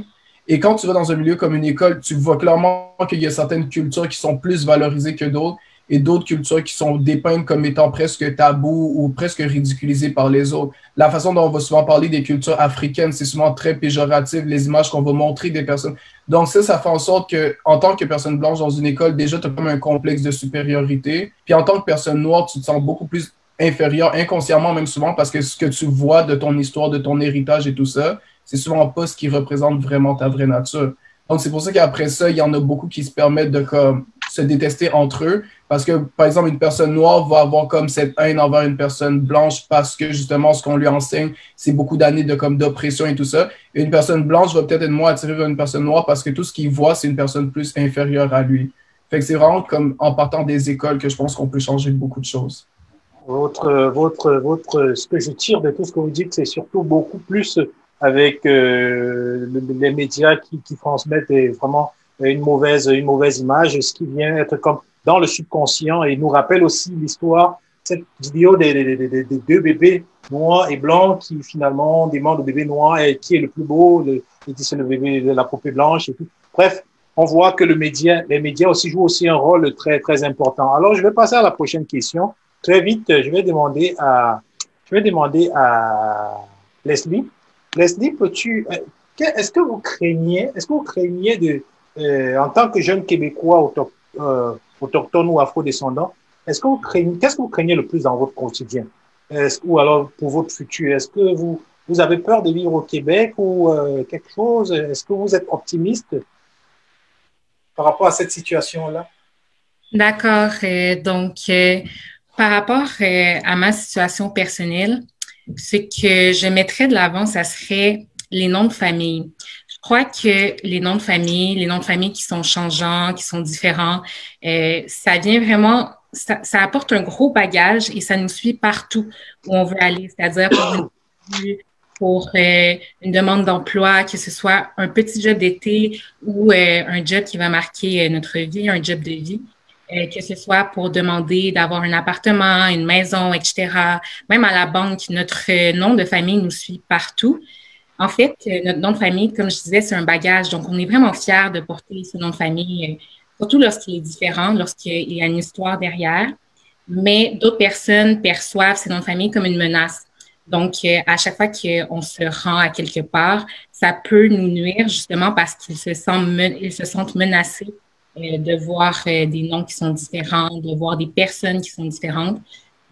Et quand tu vas dans un milieu comme une école, tu vois clairement qu'il y a certaines cultures qui sont plus valorisées que d'autres et d'autres cultures qui sont dépeintes comme étant presque tabous ou presque ridiculisées par les autres. La façon dont on va souvent parler des cultures africaines, c'est souvent très péjoratif, les images qu'on va montrer des personnes. Donc ça fait en sorte que, en tant que personne blanche dans une école, déjà, tu as comme un complexe de supériorité. Puis en tant que personne noire, tu te sens beaucoup plus inférieur, inconsciemment même souvent, parce que ce que tu vois de ton histoire, de ton héritage et tout ça, c'est souvent pas ce qui représente vraiment ta vraie nature. Donc, c'est pour ça qu'après ça, il y en a beaucoup qui se permettent de comme, se détester entre eux. Parce que, par exemple, une personne noire va avoir comme cette haine envers une personne blanche parce que, justement, ce qu'on lui enseigne, c'est beaucoup d'années de comme d'oppression et tout ça. Et une personne blanche va peut-être être moins attirée vers une personne noire parce que tout ce qu'il voit, c'est une personne plus inférieure à lui. Fait que c'est vraiment comme en partant des écoles que je pense qu'on peut changer beaucoup de choses. Ce que je tire de tout ce que vous dites, c'est surtout beaucoup plus avec les médias qui transmettent vraiment une mauvaise image, ce qui vient être comme dans le subconscient et nous rappelle aussi l'histoire, cette vidéo des deux bébés noirs et blancs qui finalement demandent au bébé noir qui est le plus beau, c'est le bébé de la poupée blanche et tout. Bref, on voit que les médias aussi jouent aussi un rôle très, très important. Alors, je vais passer à la prochaine question. Très vite, je vais demander à Leslie. Leslie, est-ce que vous craignez en tant que jeune Québécois autochtone ou afro-descendant, qu'est-ce que vous craignez le plus dans votre quotidien? Ou alors pour votre futur? Est-ce que vous avez peur de vivre au Québec ou quelque chose? Est-ce que vous êtes optimiste par rapport à cette situation-là? D'accord. Donc, par rapport à ma situation personnelle, ce que je mettrais de l'avant, ça serait les noms de famille. Je crois que les noms de famille qui sont changeants, qui sont différents, ça vient vraiment ça apporte un gros bagage et ça nous suit partout où on veut aller, c'est-à-dire pour une demande d'emploi, que ce soit un petit job d'été ou un job qui va marquer notre vie, un job de vie, que ce soit pour demander d'avoir un appartement, une maison, etc. Même à la banque, notre nom de famille nous suit partout. En fait, notre nom de famille, comme je disais, c'est un bagage. Donc, on est vraiment fiers de porter ce nom de famille, surtout lorsqu'il est différent, lorsqu'il y a une histoire derrière. Mais d'autres personnes perçoivent ces noms de famille comme une menace. Donc, à chaque fois qu'on se rend à quelque part, ça peut nous nuire justement parce qu'ils se sentent menacés de voir des noms qui sont différents, de voir des personnes qui sont différentes.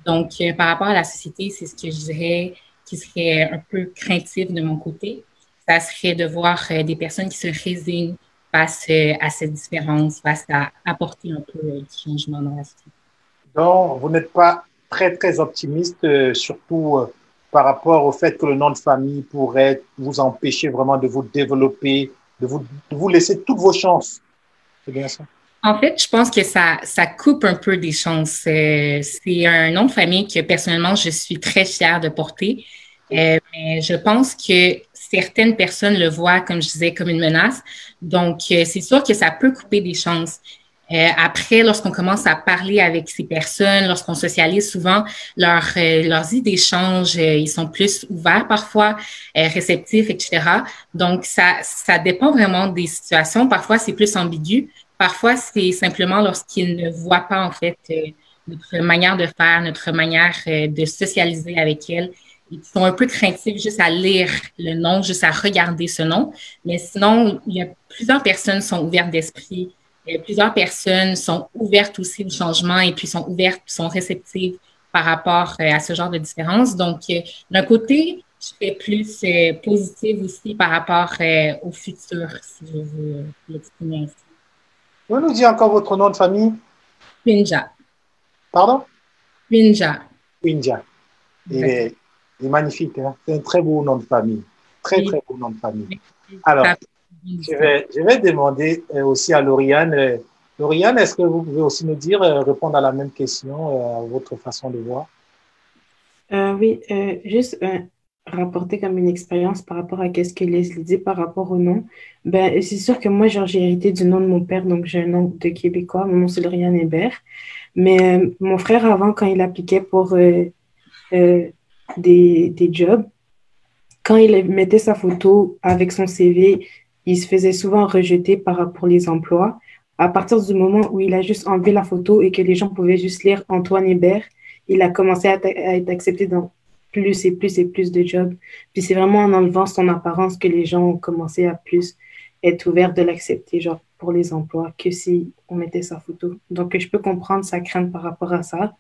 Donc, par rapport à la société, c'est ce que je dirais qui serait un peu craintif de mon côté. Ça serait de voir des personnes qui se résignent face à cette différence, face à apporter un peu du changement dans la société. Donc, vous n'êtes pas très optimiste, surtout par rapport au fait que le nom de famille pourrait vous empêcher vraiment de vous développer, de vous laisser toutes vos chances. C'est bien ça? En fait, je pense que ça coupe un peu des chances. C'est un nom de famille que personnellement, je suis très fière de porter. Mais je pense que certaines personnes le voient, comme je disais, comme une menace. Donc, c'est sûr que ça peut couper des chances. Après, lorsqu'on commence à parler avec ces personnes, lorsqu'on socialise souvent, leurs idées changent, ils sont plus ouverts parfois, réceptifs, etc. Donc, ça dépend vraiment des situations. Parfois, c'est plus ambigu. Parfois, c'est simplement lorsqu'ils ne voient pas, en fait, notre manière de faire, notre manière de socialiser avec elles. Ils sont un peu craintifs juste à lire le nom, juste à regarder ce nom. Mais sinon, il y a plusieurs personnes qui sont ouvertes d'esprit. Plusieurs personnes sont ouvertes aussi au changement et puis sont ouvertes, sont réceptives par rapport à ce genre de différence. Donc, d'un côté, je suis plus positive aussi par rapport au futur, si je veux l'exprimer ainsi. Vous nous dites encore votre nom de famille? Pinja. Pardon? Pinja. Pinja. Il est magnifique, hein? C'est un très beau nom de famille. Très beau nom de famille. Alors, je vais demander aussi à Lauriane. Lauriane, est-ce que vous pouvez aussi nous dire, répondre à la même question, à votre façon de voir? Oui, juste rapporter comme une expérience par rapport à ce que Leslie dit par rapport au nom. Ben, c'est sûr que moi, genre, j'ai hérité du nom de mon père, donc j'ai un nom de Québécois. Mon nom, c'est Lauriane Hébert. Mais mon frère, avant, quand il appliquait pour des jobs, quand il mettait sa photo avec son CV, il se faisait souvent rejeter pour les emplois. À partir du moment où il a juste enlevé la photo et que les gens pouvaient juste lire Antoine Hébert, il a commencé à être accepté dans plus et plus et plus de jobs. Puis c'est vraiment en enlevant son apparence que les gens ont commencé à plus être ouverts de l'accepter, genre pour les emplois, que si on mettait sa photo. Donc je peux comprendre sa crainte par rapport à ça,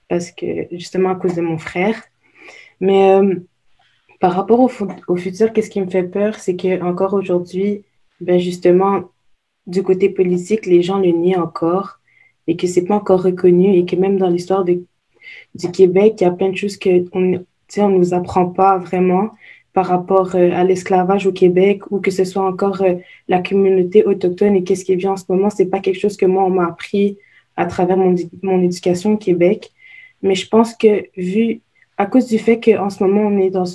parce que justement à cause de mon frère. Mais par rapport au futur, qu'est-ce qui me fait peur, c'est qu'encore aujourd'hui, ben justement, du côté politique, les gens le nient encore et que c'est pas encore reconnu et que même dans l'histoire du Québec, il y a plein de choses qu'on ne nous apprend pas vraiment par rapport à l'esclavage au Québec ou que ce soit encore la communauté autochtone et qu'est-ce qui vient en ce moment. C'est pas quelque chose que moi, on m'a appris à travers mon éducation au Québec. Mais je pense que à cause du fait qu'en ce moment, on est dans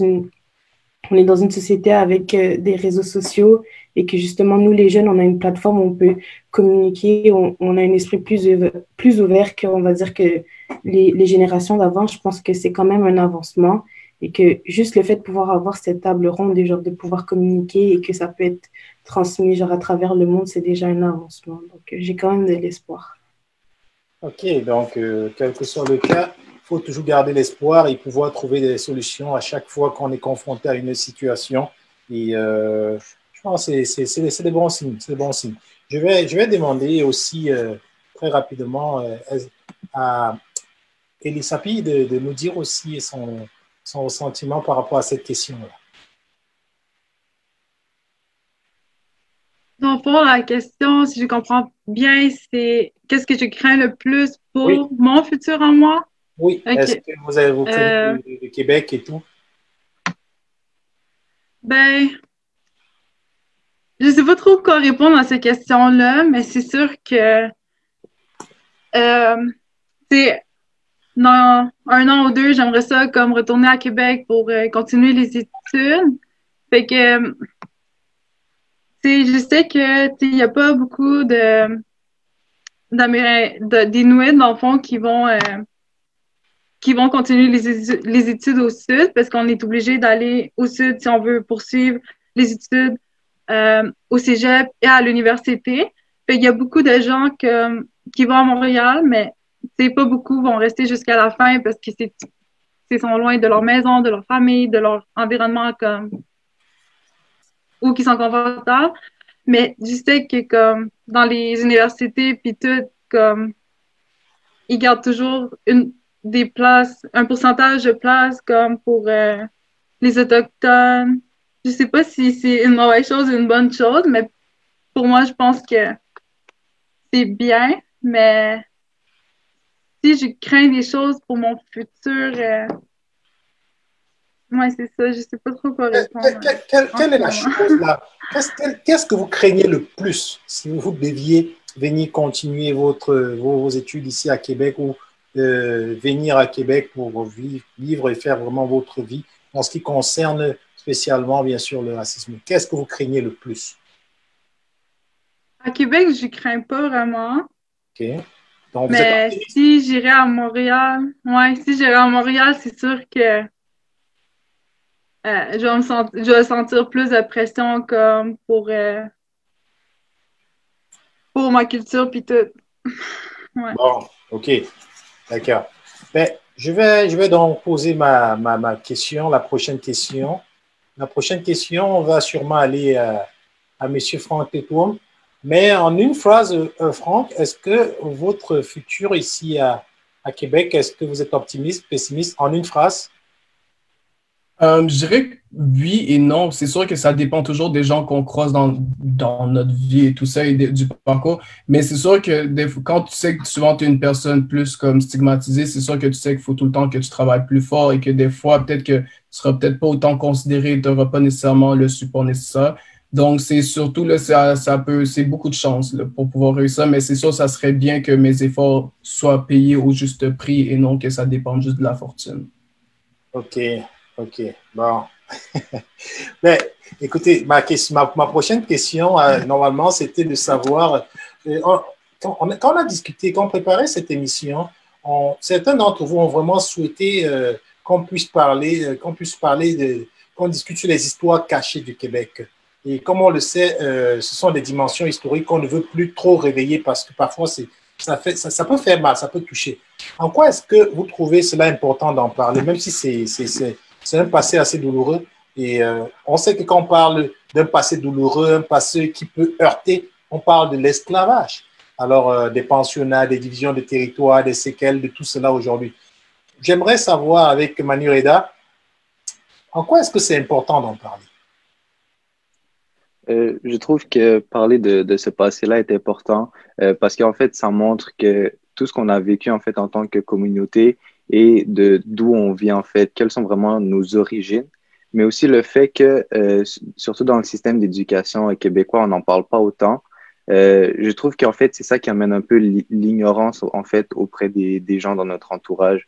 une société avec des réseaux sociaux et que justement, nous, les jeunes, on a une plateforme où on peut communiquer, on a un esprit plus ouvert qu'on va dire que les générations d'avant. Je pense que c'est quand même un avancement et que juste le fait de pouvoir avoir cette table ronde et genre de pouvoir communiquer et que ça peut être transmis genre à travers le monde, c'est déjà un avancement. Donc, j'ai quand même de l'espoir. OK, donc, quel que soit le cas, il faut toujours garder l'espoir et pouvoir trouver des solutions à chaque fois qu'on est confronté à une situation. Et je pense que c'est des bons signes. C'est des bons signes. Je vais demander aussi très rapidement à Elisapi de nous dire aussi son ressentiment par rapport à cette question-là. Dans le fond, la question, si je comprends bien, c'est qu'est-ce que je crains le plus pour mon futur en moi? Oui, okay. Est-ce que vous avez le Québec et tout? Ben, je ne sais pas trop quoi répondre à ces questions-là, mais c'est sûr que c'est dans 1 an ou 2, j'aimerais ça comme retourner à Québec pour continuer les études. Fait que, je sais que, il n'y a pas beaucoup d'Inuits, dans le fond, qui vont continuer les études au sud parce qu'on est obligé d'aller au sud si on veut poursuivre les études au cégep et à l'université. Il y a beaucoup de gens qui vont à Montréal, mais pas beaucoup vont rester jusqu'à la fin parce que sont loin de leur maison, de leur famille, de leur environnement où ils sont confortables. Mais je sais que comme dans les universités puis tout, comme ils gardent toujours des places, un pourcentage de places comme pour les Autochtones. Je sais pas si c'est une mauvaise chose ou une bonne chose, mais pour moi, je pense que c'est bien, mais si je crains des choses pour mon futur, ouais, c'est ça, je sais pas trop quoi répondre. Quelle est la chose là? Qu'est-ce que vous craignez le plus si vous deviez venir continuer vos études ici à Québec ou venir à Québec pour vivre et faire vraiment votre vie en ce qui concerne spécialement, bien sûr, le racisme? Qu'est-ce que vous craignez le plus? À Québec, je crains pas vraiment. OK. Donc, mais si j'irais à Montréal, c'est sûr que je vais sentir plus de pression comme pour ma culture puis tout. Ouais. Bon, OK. D'accord. Ben, je vais donc poser ma question, la prochaine question. La prochaine question va sûrement aller à M. Franck Tetoum. Mais en une phrase, Franck, est-ce que votre futur ici à Québec, est-ce que vous êtes optimiste, pessimiste, en une phrase? Je dirais que oui et non. C'est sûr que ça dépend toujours des gens qu'on croise dans notre vie et tout ça et du parcours. Mais c'est sûr que quand tu sais que souvent tu es une personne plus comme stigmatisée, c'est sûr que tu sais qu'il faut tout le temps que tu travailles plus fort et que des fois, peut-être que tu ne seras peut-être pas autant considéré, tu n'auras pas nécessairement le support nécessaire. Donc, c'est surtout, là, c'est beaucoup de chance là, pour pouvoir réussir, mais c'est sûr, ça serait bien que mes efforts soient payés au juste prix et non que ça dépende juste de la fortune. OK. OK, bon. Mais écoutez, ma prochaine question, normalement, c'était de savoir, quand on a discuté, quand on préparait cette émission, certains d'entre vous ont vraiment souhaité qu'on discute sur les histoires cachées du Québec. Et comme on le sait, ce sont des dimensions historiques qu'on ne veut plus trop réveiller parce que parfois, ça peut faire mal, ça peut toucher. En quoi est-ce que vous trouvez cela important d'en parler, même si c'est un passé assez douloureux et on sait que quand on parle d'un passé douloureux, un passé qui peut heurter, on parle de l'esclavage. Alors, des pensionnats, des divisions de territoire, des séquelles de tout cela aujourd'hui. J'aimerais savoir avec Manu Reda, en quoi est-ce que c'est important d'en parler? Je trouve que parler de ce passé-là est important parce qu'en fait, ça montre que tout ce qu'on a vécu en fait en tant que communauté et d'où on vient en fait, quelles sont vraiment nos origines, mais aussi le fait que, surtout dans le système d'éducation québécois, on n'en parle pas autant. Je trouve qu'en fait, c'est ça qui amène un peu l'ignorance en fait auprès des gens dans notre entourage.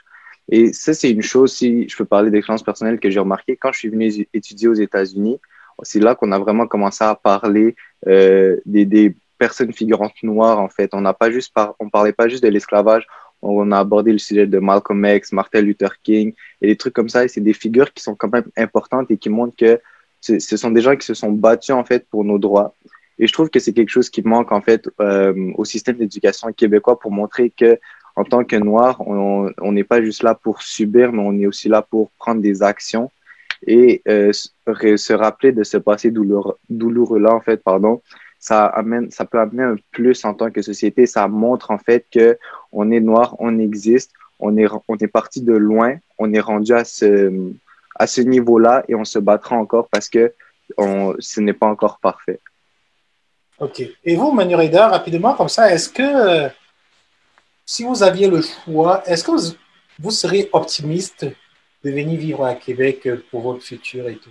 Et ça, c'est une chose, si je peux parler d'expérience personnelle que j'ai remarqué quand je suis venu étudier aux États-Unis, c'est là qu'on a vraiment commencé à parler des personnes figurantes noires, en fait. On parlait pas juste de l'esclavage, on a abordé le sujet de Malcolm X, Martin Luther King et des trucs comme ça. Et c'est des figures qui sont quand même importantes et qui montrent que ce sont des gens qui se sont battus, en fait, pour nos droits. Et je trouve que c'est quelque chose qui manque, en fait, au système d'éducation québécois pour montrer que en tant que Noirs, on n'est pas juste là pour subir, mais on est aussi là pour prendre des actions. Et se rappeler de ce passé douloureux-là, en fait, ça peut amener un plus en tant que société. Ça montre, en fait, que on est noir, on existe, on est parti de loin, on est rendu à ce niveau-là et on se battra encore parce que ce n'est pas encore parfait. OK. Et vous, Manu Reda, rapidement, comme ça, est-ce que si vous aviez le choix, est-ce que vous seriez optimiste de venir vivre à Québec pour votre futur et tout?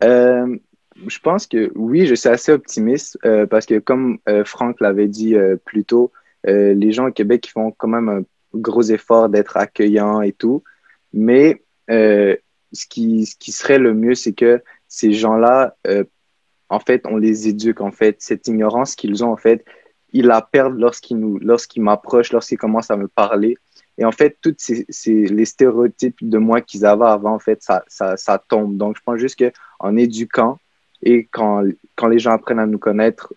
Je pense que oui, je suis assez optimiste parce que comme Franck l'avait dit plus tôt, les gens au Québec ils font quand même un gros effort d'être accueillants et tout. Mais ce qui serait le mieux, c'est que ces gens-là, en fait, on les éduque. En fait, cette ignorance qu'ils ont, en fait, ils la perdent lorsqu'ils m'approchent, lorsqu'ils commencent à me parler. Et en fait, les stéréotypes de moi qu'ils avaient avant, en fait, ça tombe. Donc, je pense juste qu'en éduquant et quand les gens apprennent à nous connaître,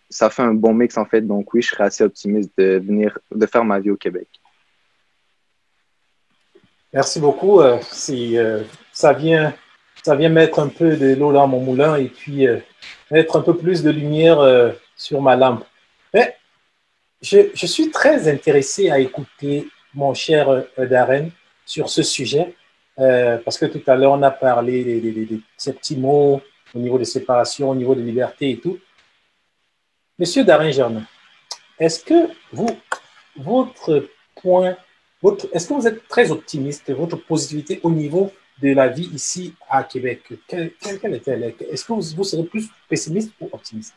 ça fait un bon mix, en fait. Donc, oui, je serais assez optimiste de faire ma vie au Québec. Merci beaucoup. Ça vient mettre un peu de l'eau dans mon moulin et puis mettre un peu plus de lumière sur ma lampe. Mais je suis très intéressé à écouter mon cher Darren sur ce sujet parce que tout à l'heure, on a parlé de ces petits mots au niveau de séparation, au niveau de liberté et tout. Monsieur Darren Germain, est-ce que est-ce que vous êtes très optimiste, votre positivité au niveau de la vie ici à Québec? Quelle est-elle? Est-ce que vous serez plus pessimiste ou optimiste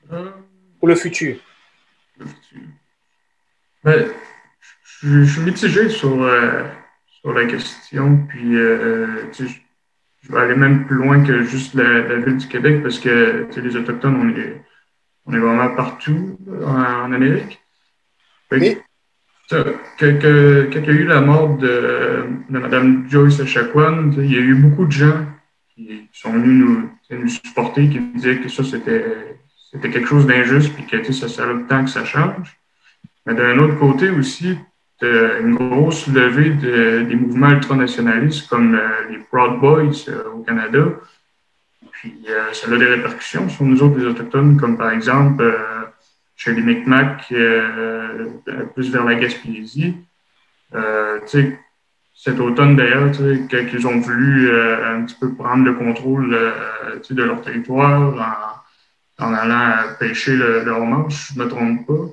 pour le futur? Ben, je suis mitigé sur la question, puis je vais aller même plus loin que juste la ville du Québec parce que les Autochtones, on est vraiment partout en Amérique. Oui. Quand il y a eu la mort de Mme Joyce Echaquan, il y a eu beaucoup de gens qui sont venus nous supporter, qui disaient que ça, c'était quelque chose d'injuste et que ça a le temps que ça change. Mais d'un autre côté aussi, une grosse levée des mouvements ultranationalistes comme les Proud Boys au Canada. Puis ça a des répercussions sur nous autres, les Autochtones, comme par exemple chez les Micmacs, plus vers la Gaspésie. Cet automne, d'ailleurs, quand ils ont voulu un petit peu prendre le contrôle de leur territoire en allant pêcher le homard, si je ne me trompe pas.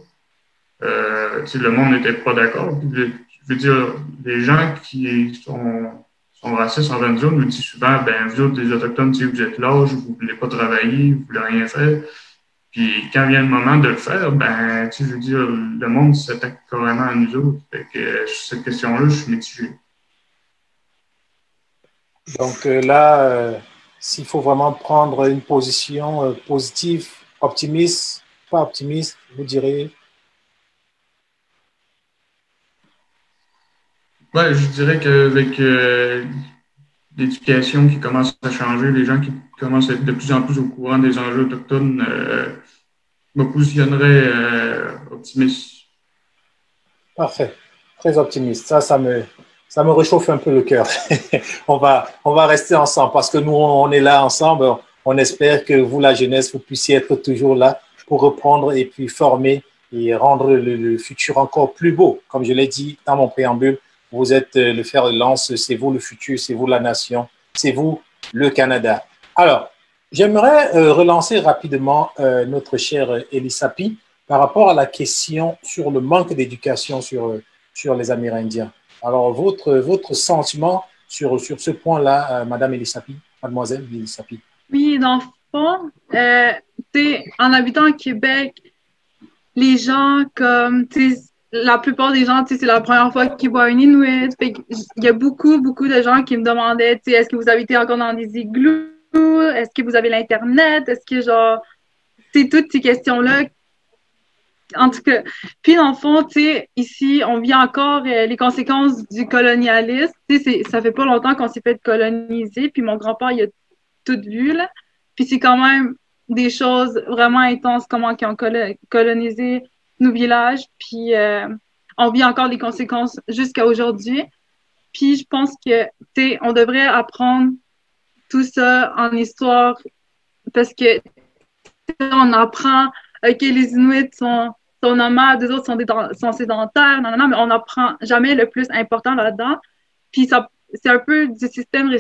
Le monde n'était pas d'accord. Je veux dire, les gens qui sont racistes en Venezuela nous disent souvent, vous autres, les Autochtones, vous êtes lâches, vous ne voulez pas travailler, vous ne voulez rien faire. Puis quand vient le moment de le faire, je veux dire, le monde s'attaque carrément à nous autres. Fait que sur cette question-là, je suis mitigé. Donc là, s'il faut vraiment prendre une position positive, optimiste, pas optimiste, vous direz? Ouais, je dirais qu'avec l'éducation qui commence à changer, les gens qui commencent à être de plus en plus au courant des enjeux autochtones, je me positionnerais optimiste. Parfait. Très optimiste. Ça me réchauffe un peu le cœur. on va rester ensemble parce que nous, on est là ensemble. On espère que vous, la jeunesse, vous puissiez être toujours là pour reprendre et puis former et rendre le futur encore plus beau. Comme je l'ai dit dans mon préambule, vous êtes le fer de lance, c'est vous le futur, c'est vous la nation, c'est vous le Canada. Alors, j'aimerais relancer rapidement notre cher Elisapi par rapport à la question sur le manque d'éducation sur les Amérindiens. Alors, votre sentiment sur ce point-là, Madame Elisapi, Mademoiselle Elisapi? Oui, dans le fond, en habitant au Québec, les gens comme, la plupart des gens, c'est la première fois qu'ils voient un Inuit. Il y a beaucoup de gens qui me demandaient, est-ce que vous habitez encore dans des igloos? Est-ce que vous avez l'Internet? Est-ce que, genre, toutes ces questions-là. En tout cas, puis dans le fond, ici, on vit encore les conséquences du colonialisme. Ça fait pas longtemps qu'on s'est fait coloniser, puis mon grand-père, il a tout vu, là. Puis c'est quand même des choses vraiment intenses, comment ils ont colonisé nos villages, puis on vit encore les conséquences jusqu'à aujourd'hui. Puis je pense que, on devrait apprendre tout ça en histoire, parce que on apprend que les Inuits sont nomades, les autres sont sédentaires, mais on n'apprend jamais le plus important là-dedans. Puis c'est un peu du système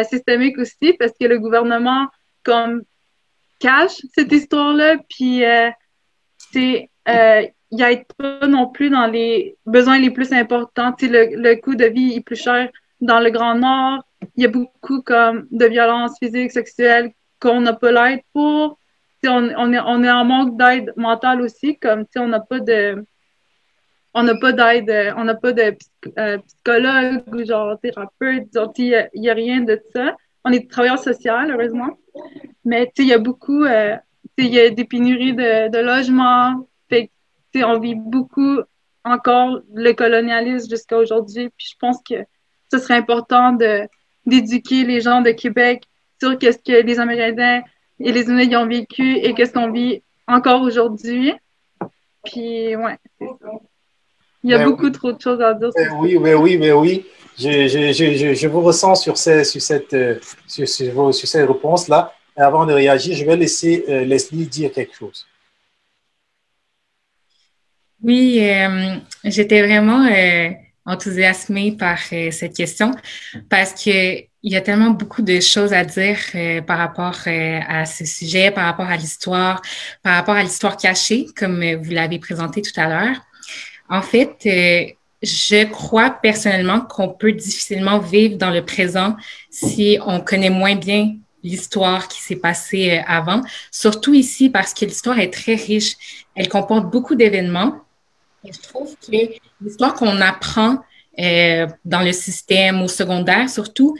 systémique aussi, parce que le gouvernement comme cache cette histoire-là, puis il n'aide pas non plus dans les besoins les plus importants. Le coût de vie est plus cher dans le Grand Nord. Il y a beaucoup comme de violences physiques, sexuelles qu'on n'a pas l'aide pour. on est en manque d'aide mentale aussi, comme on n'a pas d'aide, on n'a pas de psychologue ou genre thérapeute, il n'y a rien de ça. On est travailleur social, heureusement, mais il y a beaucoup, il y a des pénuries de logements, fait que, on vit beaucoup encore le colonialisme jusqu'à aujourd'hui, puis je pense que ce serait important d'éduquer les gens de Québec sur qu'est-ce que les Amérindiens et les Inuits ont vécu et qu'est-ce qu'on vit encore aujourd'hui. Puis, ouais, c'est ça. Il y a beaucoup trop de choses à dire. Oui. Je vous ressens sur cette réponse-là. Avant de réagir, je vais laisser Leslie dire quelque chose. Oui, j'étais vraiment enthousiasmée par cette question parce que il y a tellement beaucoup de choses à dire par rapport à ce sujet, par rapport à l'histoire cachée, comme vous l'avez présenté tout à l'heure. En fait, je crois personnellement qu'on peut difficilement vivre dans le présent si on connaît moins bien l'histoire qui s'est passée avant, surtout ici parce que l'histoire est très riche. Elle comporte beaucoup d'événements. Et je trouve que l'histoire qu'on apprend dans le système, au secondaire surtout,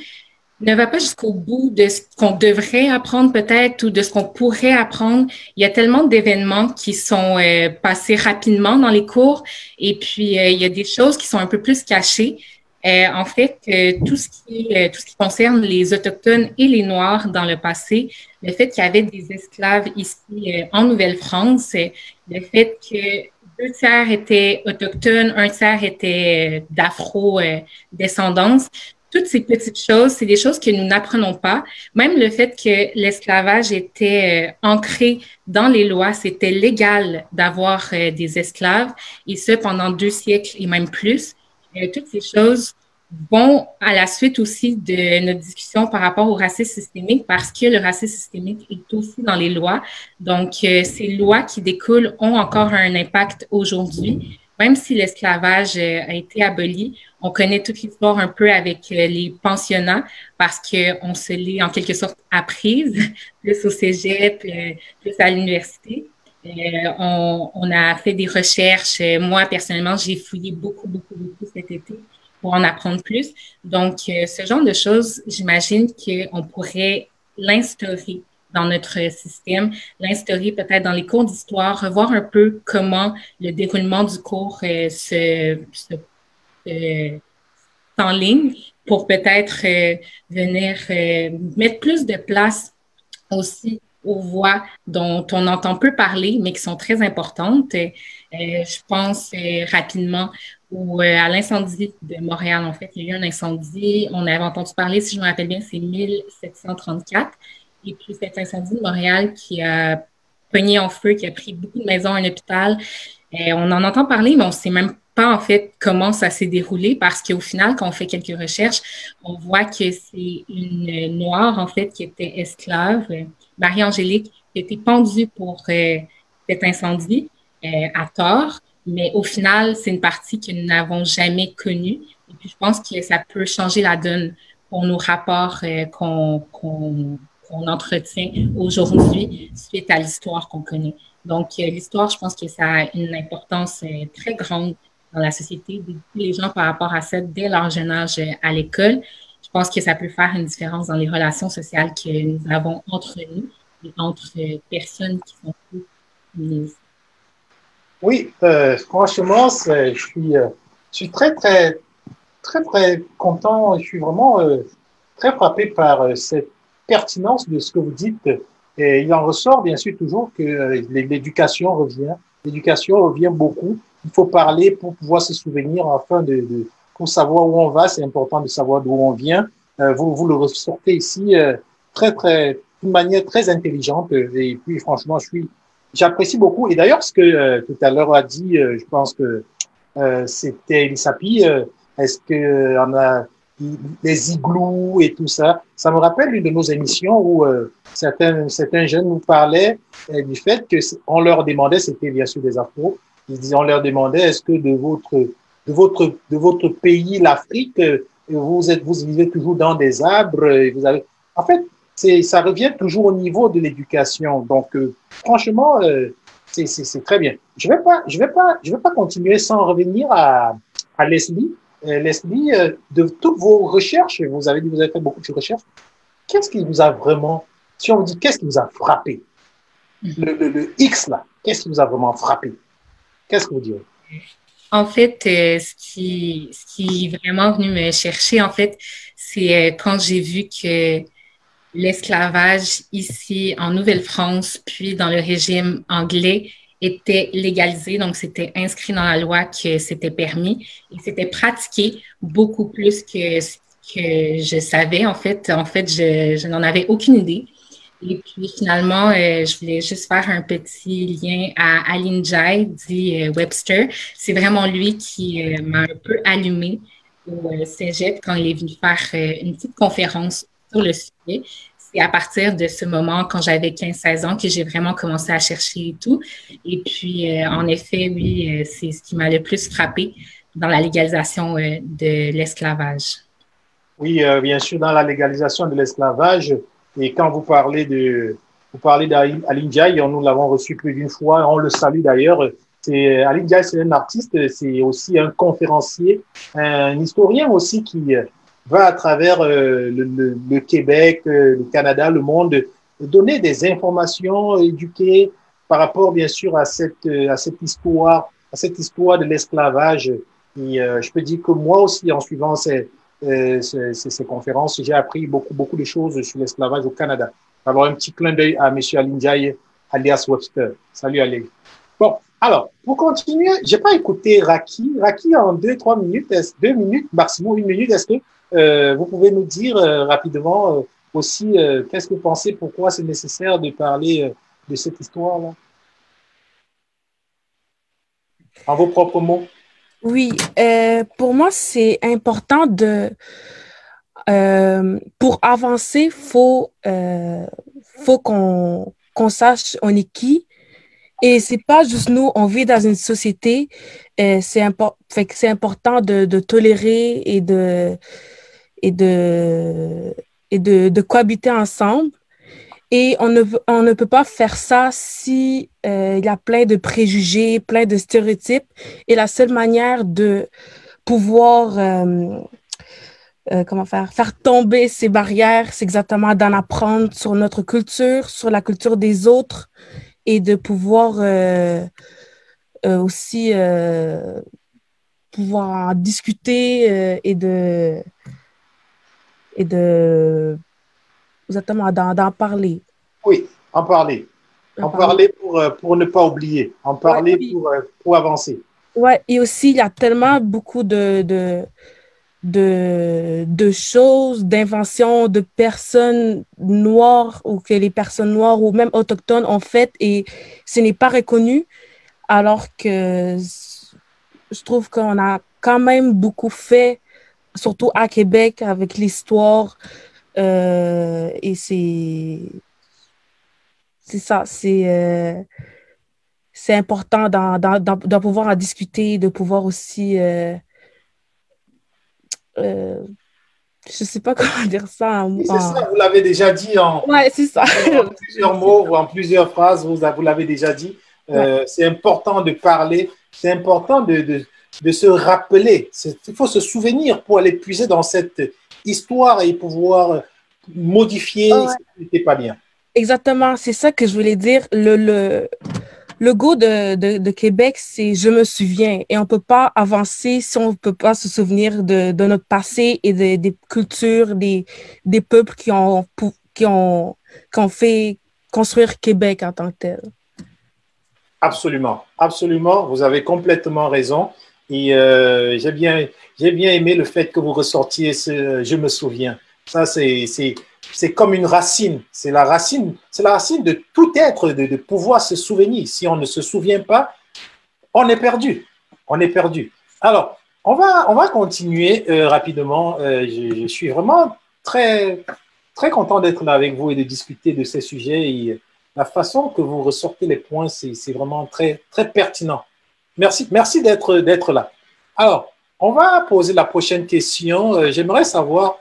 ne va pas jusqu'au bout de ce qu'on devrait apprendre peut-être ou de ce qu'on pourrait apprendre. Il y a tellement d'événements qui sont passés rapidement dans les cours et puis il y a des choses qui sont un peu plus cachées. En fait, tout ce qui concerne les Autochtones et les Noirs dans le passé, le fait qu'il y avait des esclaves ici en Nouvelle-France, le fait que 2 tiers étaient autochtones, 1 tiers étaient d'afro-descendance. Toutes ces petites choses, c'est des choses que nous n'apprenons pas. Même le fait que l'esclavage était ancré dans les lois, c'était légal d'avoir des esclaves, et ce pendant 2 siècles et même plus. Toutes ces choses vont à la suite aussi de notre discussion par rapport au racisme systémique, parce que le racisme systémique est aussi dans les lois. Donc, ces lois qui découlent ont encore un impact aujourd'hui. Même si l'esclavage a été aboli, on connaît toute l'histoire un peu avec les pensionnats parce qu'on se l'est en quelque sorte apprise, plus au cégep, plus à l'université. On a fait des recherches. Moi, personnellement, j'ai fouillé beaucoup cet été pour en apprendre plus. Donc, ce genre de choses, j'imagine qu'on pourrait l'instaurer dans notre système, l'instaurer peut-être dans les cours d'histoire, revoir un peu comment le déroulement du cours s'enligne pour peut-être venir mettre plus de place aussi aux voix dont on entend peu parler, mais qui sont très importantes. Je pense rapidement à l'incendie de Montréal. En fait, il y a eu un incendie. On avait entendu parler, si je me rappelle bien, c'est 1734. Et puis cet incendie de Montréal qui a pogné en feu, qui a pris beaucoup de maisons, un hôpital. On en entend parler, mais on ne sait même pas en fait comment ça s'est déroulé parce qu'au final, quand on fait quelques recherches, on voit que c'est une Noire en fait qui était esclave, Marie-Angélique, qui a été pendue pour cet incendie à tort, mais au final, c'est une partie que nous n'avons jamais connue. Et puis je pense que ça peut changer la donne pour nos rapports qu'on entretient aujourd'hui suite à l'histoire qu'on connaît. Donc, l'histoire, je pense que ça a une importance très grande dans la société, d'éduquer les gens par rapport à ça dès leur jeune âge à l'école. Je pense que ça peut faire une différence dans les relations sociales que nous avons entre nous et entre personnes qui sont plus unies. Oui, franchement, je suis très content. Je suis vraiment très frappé par cette pertinence de ce que vous dites. Et il en ressort bien sûr toujours que l'éducation revient. L'éducation revient beaucoup. Il faut parler pour pouvoir se souvenir afin pour savoir où on va. C'est important de savoir d'où on vient. Vous le ressortez ici d'une manière très intelligente. Et puis franchement, j'apprécie beaucoup. Et d'ailleurs, ce que tout à l'heure a dit, je pense que c'était Elisapi. Est-ce que on a les igloos et tout ça. Ça me rappelle une de nos émissions où certains jeunes nous parlaient du fait que on leur demandait, c'était bien sûr des afros, on leur demandait est-ce que de votre pays, l'Afrique, vous vivez toujours dans des arbres, en fait, ça revient toujours au niveau de l'éducation. Donc, franchement, c'est très bien. Je vais pas continuer sans revenir à Leslie. Leslie, de toutes vos recherches, vous avez dit que vous avez fait beaucoup de recherches. Qu'est-ce qui vous a vraiment, si on vous dit qu'est-ce qui vous a frappé, le X là, qu'est-ce qui vous a vraiment frappé? Qu'est-ce que vous direz? En fait, ce qui est vraiment venu me chercher, en fait, c'est quand j'ai vu que l'esclavage ici en Nouvelle-France, puis dans le régime anglais, était légalisé. Donc, c'était inscrit dans la loi que c'était permis et c'était pratiqué beaucoup plus que ce que je savais. En fait, je n'en avais aucune idée. Et puis, finalement, je voulais juste faire un petit lien à Aline Jai, dit Webster. C'est vraiment lui qui m'a un peu allumé au cégep quand il est venu faire une petite conférence sur le sujet. C'est à partir de ce moment, quand j'avais 15-16 ans, que j'ai vraiment commencé à chercher et tout. Et puis, en effet, oui, c'est ce qui m'a le plus frappé dans la légalisation de l'esclavage. Oui, bien sûr, dans la légalisation de l'esclavage. Et quand vous parlez d'Aline Jai, nous l'avons reçu plus d'une fois, on le salue d'ailleurs. Aline Jai, c'est un artiste, c'est aussi un conférencier, un historien aussi qui va à travers le Québec, le Canada, le monde, donner des informations, éduquer par rapport bien sûr à cette histoire de l'esclavage. Et je peux dire que moi aussi, en suivant ces conférences, j'ai appris beaucoup de choses sur l'esclavage au Canada. Alors, un petit clin d'œil à M. Aline Jai, alias Webster. Salut, Aline. Bon, alors, pour continuer, j'ai pas écouté Raki. Raki, en 2-3 minutes, 2 minutes, maximum 1 minute, est-ce que vous pouvez nous dire rapidement aussi qu'est-ce que vous pensez, pourquoi c'est nécessaire de parler de cette histoire-là? En vos propres mots. Oui, pour moi, c'est important pour avancer, faut qu'on sache on est qui. Et c'est pas juste nous, on vit dans une société, c'est important de tolérer et de cohabiter ensemble. Et on ne peut pas faire ça si il y a plein de préjugés, plein de stéréotypes. Et la seule manière de pouvoir faire tomber ces barrières, c'est exactement d'en apprendre sur notre culture, sur la culture des autres et de pouvoir aussi pouvoir en discuter et de exactement d'en parler. Oui, en parler. En parler pour ne pas oublier. En parler pour avancer. Oui, et aussi, il y a tellement beaucoup de choses, d'inventions de personnes noires ou que les personnes noires ou même autochtones ont fait et ce n'est pas reconnu, alors que je trouve qu'on a quand même beaucoup fait, surtout à Québec avec l'histoire. Et c'est ça, c'est important d'en pouvoir en discuter, de pouvoir aussi je sais pas comment dire ça. C'est ça, vous l'avez déjà dit c'est ça. En plusieurs mots ou en plusieurs phrases, vous l'avez déjà dit. C'est important de parler, c'est important de se rappeler. Il faut se souvenir pour aller puiser dans cette histoire et pouvoir modifier ce qui n'était pas bien. Exactement, c'est ça que je voulais dire. Le goût de Québec, c'est « je me souviens » et on ne peut pas avancer si on ne peut pas se souvenir de notre passé et des cultures, des peuples qui ont fait construire Québec en tant que tel. Absolument, absolument, vous avez complètement raison. Et j'ai bien aimé le fait que vous ressortiez ce « je me souviens ». Ça, c'est comme une racine. C'est la racine de tout être, de pouvoir se souvenir. Si on ne se souvient pas, on est perdu. On est perdu. Alors, on va continuer rapidement. Je suis vraiment très, très content d'être là avec vous et de discuter de ces sujets. Et la façon que vous ressortez les points, c'est vraiment très, très pertinent. Merci d'être là. Alors, on va poser la prochaine question. J'aimerais savoir,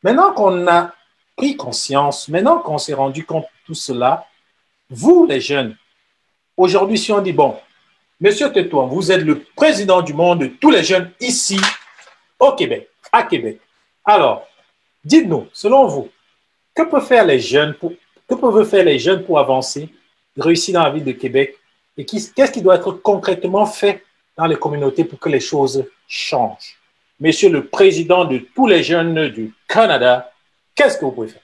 maintenant qu'on a pris conscience, maintenant qu'on s'est rendu compte de tout cela, vous les jeunes, aujourd'hui si on dit, bon, Monsieur Tétouan, vous êtes le président du monde de tous les jeunes ici au Québec, à Québec. Alors, dites-nous, selon vous, que peuvent faire les jeunes pour avancer, réussir dans la ville de Québec et qu'est-ce qui doit être concrètement fait dans les communautés pour que les choses changent? Monsieur le président de tous les jeunes du Canada, qu'est-ce que vous pouvez faire?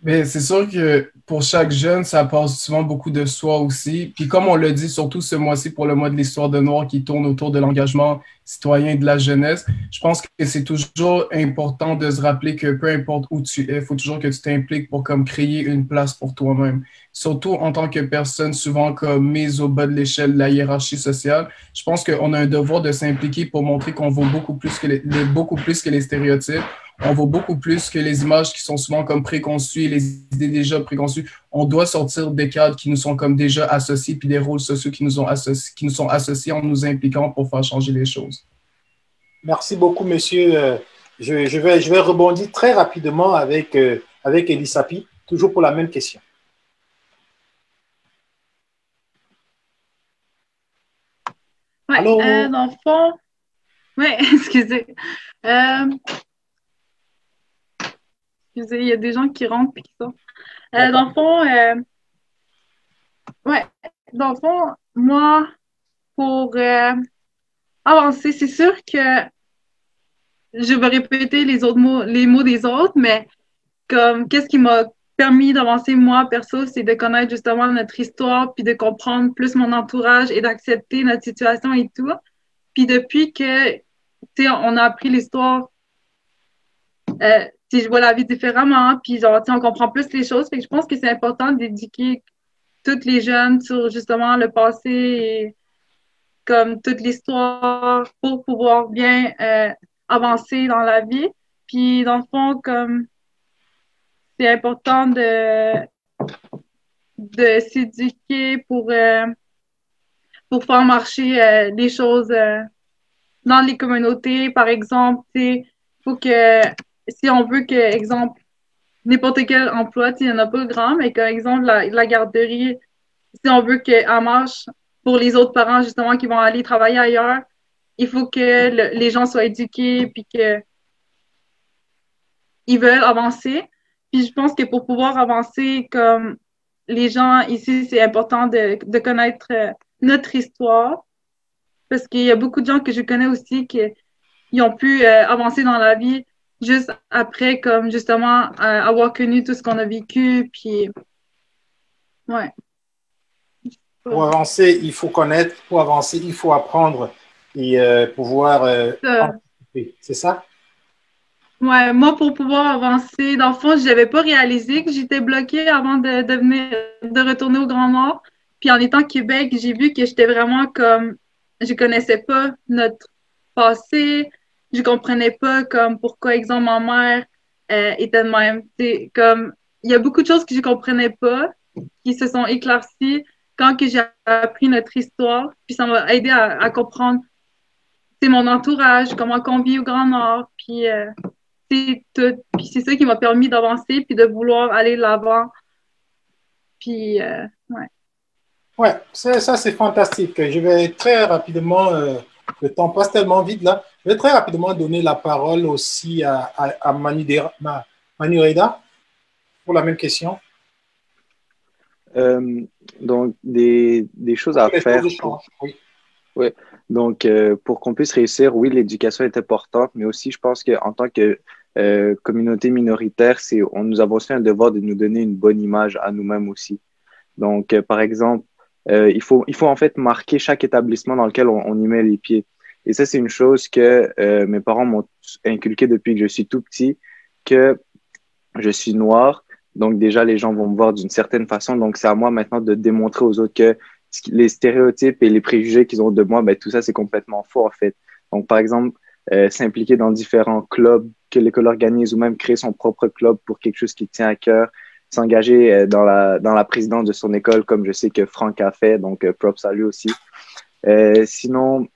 Mais c'est sûr que pour chaque jeune, ça passe souvent beaucoup de soi aussi. Puis comme on l'a dit, surtout ce mois-ci pour le mois de l'histoire de Noir qui tourne autour de l'engagement citoyen et de la jeunesse, je pense que c'est toujours important de se rappeler que peu importe où tu es, il faut toujours que tu t'impliques pour comme créer une place pour toi-même. Surtout en tant que personne souvent comme mise au bas de l'échelle de la hiérarchie sociale, je pense qu'on a un devoir de s'impliquer pour montrer qu'on vaut beaucoup plus que les stéréotypes. On vaut beaucoup plus que les images qui sont souvent comme préconçues, les idées déjà préconçues. On doit sortir des cadres qui nous sont comme déjà associés, puis des rôles sociaux qui nous sont associés en nous impliquant pour faire changer les choses. Merci beaucoup, monsieur. Je vais rebondir très rapidement avec Elisapi, toujours pour la même question. Oui, dans le fond, oui, excusez. Il y a des gens qui rentrent et qui sortent. Dans le fond, moi, pour avancer, c'est sûr que je vais répéter les mots des autres, mais comme qu'est-ce qui m'a permis d'avancer moi, perso, c'est de connaître justement notre histoire, puis de comprendre plus mon entourage et d'accepter notre situation et tout. Puis depuis que, tu sais, on a appris l'histoire, je vois la vie différemment, puis genre, on comprend plus les choses. Fait que je pense que c'est important d'éduquer tous les jeunes sur justement le passé et comme toute l'histoire pour pouvoir bien avancer dans la vie. Puis dans le fond, comme c'est important de s'éduquer pour faire marcher les choses dans les communautés. Par exemple, il faut que si on veut que, exemple, n'importe quel emploi, il n'y en a pas grand, mais par exemple, la garderie, si on veut qu'elle marche pour les autres parents, justement, qui vont aller travailler ailleurs, il faut que les gens soient éduqués puis qu'ils veulent avancer. Puis je pense que pour pouvoir avancer comme les gens ici, c'est important de connaître notre histoire parce qu'il y a beaucoup de gens que je connais aussi qui ont pu avancer dans la vie juste après, comme justement, avoir connu tout ce qu'on a vécu, puis, ouais. Pour avancer, il faut connaître. Pour avancer, il faut apprendre et pouvoir anticiper. C'est ça? Ouais, moi, pour pouvoir avancer, dans le fond, je n'avais pas réalisé que j'étais bloquée avant de retourner au Grand Nord. Puis en étant au Québec, j'ai vu que j'étais vraiment comme, je connaissais pas notre passé, je comprenais pas comme pourquoi, exemple, ma mère était de même. C'est comme, il y a beaucoup de choses que je comprenais pas qui se sont éclaircies quand que j'ai appris notre histoire. Puis ça m'a aidé à comprendre mon entourage, comment on vit au Grand Nord. Puis c'est tout. Puis c'est ça qui m'a permis d'avancer puis de vouloir aller de l'avant. Puis, ouais. Ouais, ça c'est fantastique. Je vais très rapidement, le temps passe tellement vite là, je vais très rapidement donner la parole aussi à Manu Reda pour la même question. Donc, des choses à faire. Oui. Ouais. Donc, pour qu'on puisse réussir, oui, l'éducation est importante, mais aussi, je pense qu'en tant que communauté minoritaire, nous avons aussi un devoir de nous donner une bonne image à nous-mêmes aussi. Donc, par exemple, il faut en fait marquer chaque établissement dans lequel on y met les pieds. Et ça, c'est une chose que mes parents m'ont inculqué depuis que je suis tout petit, que je suis noir. Donc, déjà, les gens vont me voir d'une certaine façon. Donc, c'est à moi maintenant de démontrer aux autres que les stéréotypes et les préjugés qu'ils ont de moi, ben, tout ça, c'est complètement faux, en fait. Donc, par exemple, s'impliquer dans différents clubs que l'école organise ou même créer son propre club pour quelque chose qui tient à cœur, s'engager dans la présidence de son école, comme je sais que Franck a fait, donc props à lui aussi. Sinon,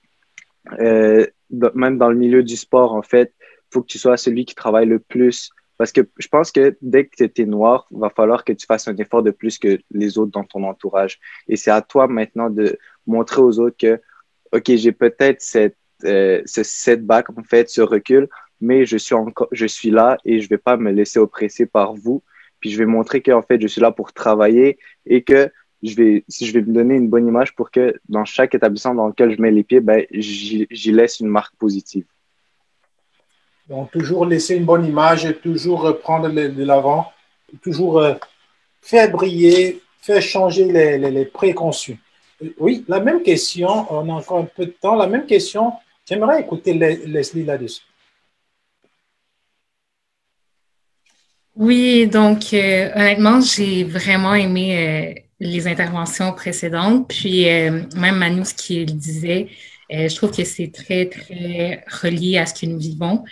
même dans le milieu du sport, en fait, il faut que tu sois celui qui travaille le plus Parce que je pense que dès que tu es noir, il va falloir que tu fasses un effort de plus que les autres dans ton entourage. Et c'est à toi maintenant de montrer aux autres que, OK, j'ai peut-être ce setback, en fait, ce recul, mais je suis là et je vais pas me laisser oppresser par vous. Puis je vais montrer qu'en fait, je suis là pour travailler et que je vais me donner une bonne image pour que dans chaque établissement dans lequel je mets les pieds, ben, j'y laisse une marque positive. Donc, toujours laisser une bonne image, toujours prendre de l'avant, toujours faire briller, faire changer les préconçus. Oui, la même question, on a encore un peu de temps, la même question, j'aimerais écouter Leslie là-dessus. Oui, donc honnêtement, j'ai vraiment aimé les interventions précédentes, puis même Manu, ce qu'il disait, je trouve que c'est très, très relié à ce que nous vivons.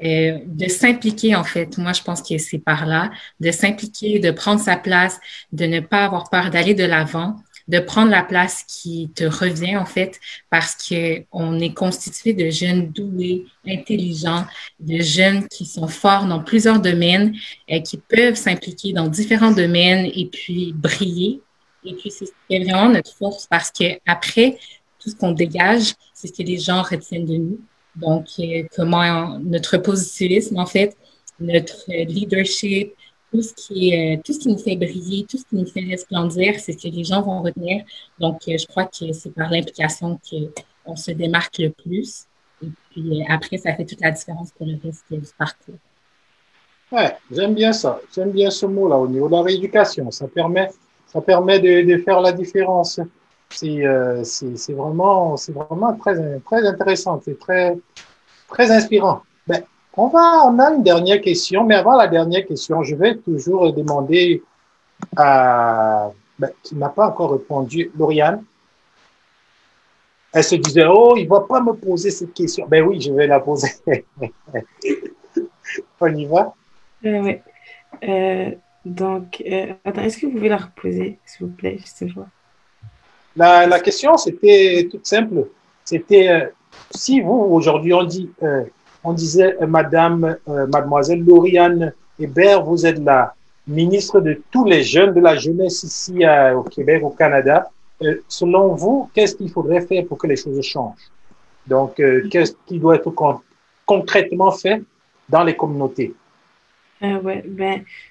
De s'impliquer, en fait. Moi, je pense que c'est par là, de s'impliquer, de prendre sa place, de ne pas avoir peur d'aller de l'avant, de prendre la place qui te revient, en fait, parce que on est constitué de jeunes doués, intelligents, de jeunes qui sont forts dans plusieurs domaines, qui peuvent s'impliquer dans différents domaines et puis briller. Et puis, c'est vraiment notre force parce que après, tout ce qu'on dégage, c'est ce que les gens retiennent de nous. Donc, comment notre positivisme, en fait, notre leadership, tout ce qui nous fait briller, tout ce qui nous fait resplendir, c'est ce que les gens vont retenir. Donc, je crois que c'est par l'implication qu'on se démarque le plus. Et puis, après, ça fait toute la différence pour le reste du parcours. Ouais, j'aime bien ça. J'aime bien ce mot-là au niveau de la rééducation. Ça permet de faire la différence. C'est vraiment très intéressant, c'est très inspirant. Ben, on a une dernière question, mais avant la dernière question, je vais toujours demander qui n'a pas encore répondu, Lauriane. Elle se disait, oh, il ne va pas me poser cette question. Ben oui, je vais la poser. On y va? Oui. Donc, attends, est-ce que vous pouvez la reposer, s'il vous plaît, je sais pas. La question, c'était toute simple. C'était, si vous, aujourd'hui, on disait, mademoiselle Lauriane Hébert, vous êtes la ministre de tous les jeunes, de la jeunesse ici au Québec, au Canada. Selon vous, qu'est-ce qu'il faudrait faire pour que les choses changent? Donc, qu'est-ce qui doit être concrètement fait dans les communautés? Ouais,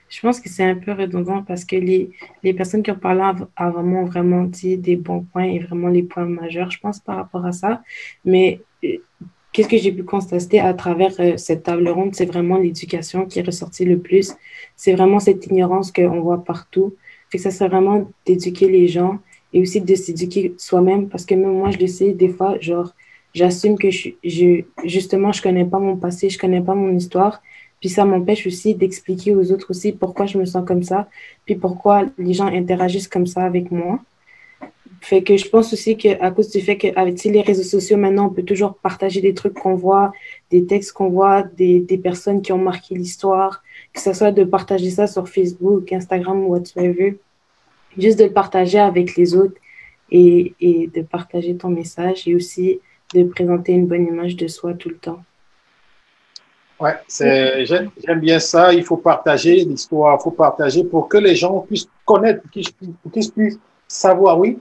je pense que c'est un peu redondant parce que les personnes qui ont parlé avant moi ont vraiment dit des bons points et vraiment les points majeurs, je pense, par rapport à ça. Mais qu'est-ce que j'ai pu constater à travers cette table ronde, c'est vraiment l'éducation qui est ressortie le plus. C'est vraiment cette ignorance qu'on voit partout. Fait que ça serait vraiment d'éduquer les gens et aussi de s'éduquer soi-même parce que même moi, je le sais, des fois, genre, j'assume que justement, je connais pas mon passé, je connais pas mon histoire. Puis ça m'empêche aussi d'expliquer aux autres aussi pourquoi je me sens comme ça, puis pourquoi les gens interagissent comme ça avec moi. Fait que je pense aussi qu'à cause du fait qu'avec les réseaux sociaux, maintenant, on peut toujours partager des trucs qu'on voit, des textes qu'on voit, des personnes qui ont marqué l'histoire, que ce soit de partager ça sur Facebook, Instagram ou whatsoever, juste de le partager avec les autres et de partager ton message et aussi de présenter une bonne image de soi tout le temps. Ouais, j'aime bien ça. Il faut partager l'histoire, il faut partager pour que les gens puissent connaître, qu'ils puissent savoir, oui.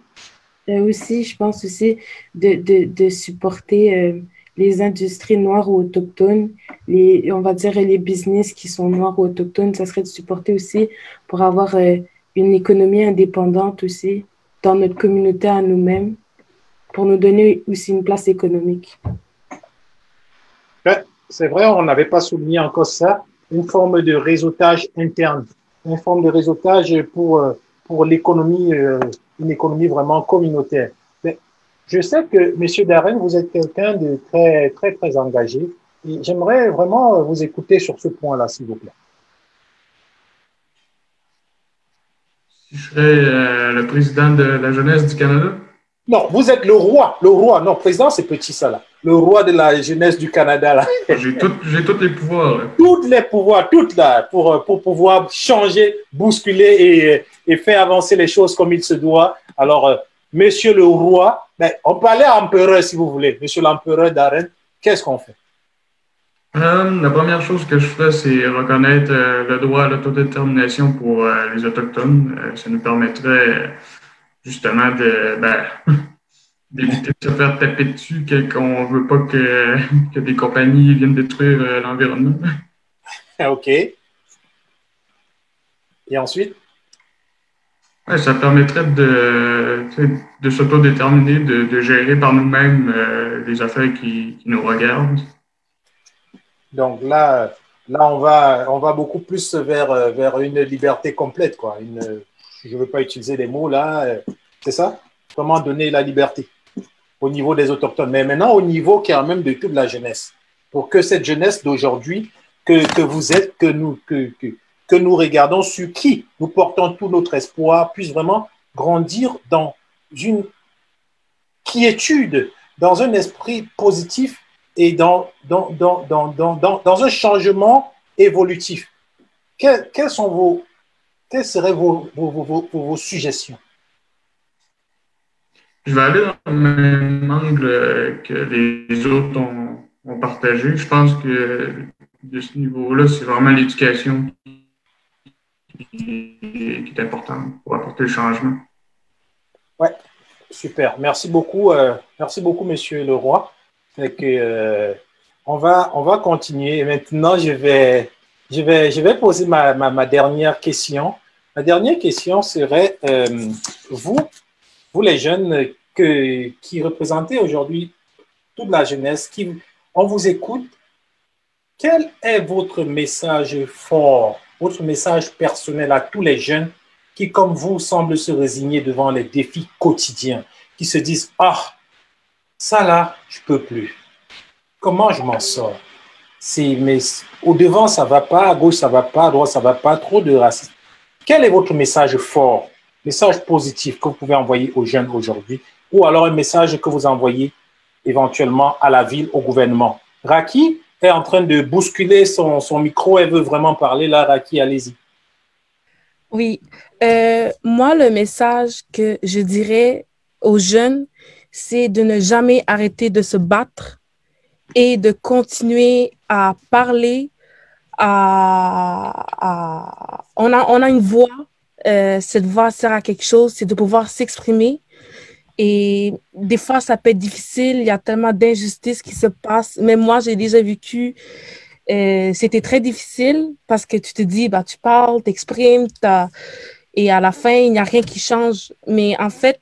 Aussi, je pense aussi de supporter les industries noires ou autochtones, on va dire les business qui sont noirs ou autochtones, ça serait de supporter aussi pour avoir une économie indépendante aussi dans notre communauté à nous-mêmes, pour nous donner aussi une place économique. Ouais. C'est vrai, on n'avait pas souligné encore ça, une forme de réseautage interne, une forme de réseautage pour l'économie, une économie vraiment communautaire. Mais je sais que, M. Darren, vous êtes quelqu'un de très, très, très engagé et j'aimerais vraiment vous écouter sur ce point-là, s'il vous plaît. Si je serais le président de la jeunesse du Canada? Non, vous êtes le roi. Non, président, c'est petit ça là. Le roi de la jeunesse du Canada là. J'ai tous les pouvoirs. Là. Tous les pouvoirs, toutes là, pour pouvoir changer, bousculer et faire avancer les choses comme il se doit. Alors, monsieur le roi, on peut aller à l'empereur si vous voulez. Monsieur l'empereur Darren, qu'est-ce qu'on fait? La première chose que je fais, c'est reconnaître le droit à l'autodétermination pour les Autochtones. Ça nous permettrait justement d'éviter de se faire taper dessus qu'on ne veut pas que des compagnies viennent détruire l'environnement. OK. Et ensuite? Ouais, ça permettrait de s'autodéterminer, de gérer par nous-mêmes les affaires qui nous regardent. Donc là on va beaucoup plus vers une liberté complète, quoi. Je ne veux pas utiliser les mots là, c'est ça? Comment donner la liberté au niveau des Autochtones, mais maintenant au niveau quand même de toute la jeunesse, pour que cette jeunesse d'aujourd'hui, que vous êtes, que nous regardons, sur qui nous portons tout notre espoir, puisse vraiment grandir dans une quiétude, dans un esprit positif et dans un changement évolutif. Quelles seraient vos suggestions? Je vais aller dans le même angle que les autres ont partagé. Je pense que de ce niveau-là, c'est vraiment l'éducation qui est importante pour apporter le changement. Oui, super. Merci beaucoup, Monsieur Leroy. On va continuer. Et maintenant, je vais poser ma dernière question. Ma dernière question serait, vous les jeunes qui représentez aujourd'hui toute la jeunesse, on vous écoute, quel est votre message fort, votre message personnel à tous les jeunes qui, comme vous, semblent se résigner devant les défis quotidiens, qui se disent « Ah, ça là, je ne peux plus. Comment je m'en sors? Mais au devant, ça ne va pas, à gauche, ça ne va pas, à droite, ça ne va pas, trop de racisme. » Quel est votre message fort, message positif que vous pouvez envoyer aux jeunes aujourd'hui, ou alors un message que vous envoyez éventuellement à la ville, au gouvernement? Raki est en train de bousculer son micro, elle veut vraiment parler. Là, Raki, allez-y. Oui, moi, le message que je dirais aux jeunes, c'est de ne jamais arrêter de se battre et de continuer à parler. On a une voix, cette voix sert à quelque chose, c'est de pouvoir s'exprimer. Et des fois, ça peut être difficile, il y a tellement d'injustices qui se passent. Même moi, j'ai déjà vécu, c'était très difficile parce que tu te dis, bah, tu parles, t'exprimes, et à la fin, il n'y a rien qui change. Mais en fait,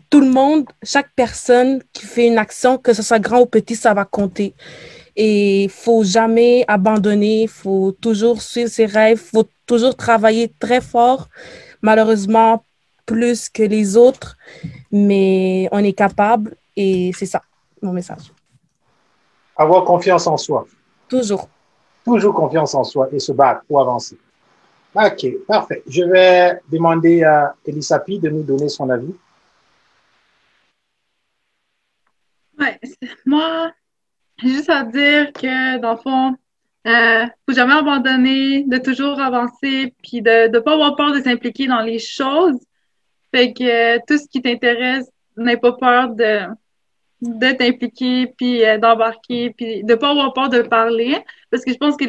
tout le monde, chaque personne qui fait une action, que ce soit grand ou petit, ça va compter. Et il ne faut jamais abandonner, il faut toujours suivre ses rêves, il faut toujours travailler très fort. Malheureusement, plus que les autres, mais on est capable et c'est ça, mon message. Avoir confiance en soi. Toujours. Toujours confiance en soi et se battre pour avancer. OK, parfait. Je vais demander à Elisapi de nous donner son avis. Ouais, moi, j'ai juste à dire que dans le fond, faut jamais abandonner, de toujours avancer, puis de ne pas avoir peur de s'impliquer dans les choses. Fait que tout ce qui t'intéresse, n'aie pas peur d'être impliqué, puis d'embarquer, puis de pas avoir peur de parler, parce que je pense que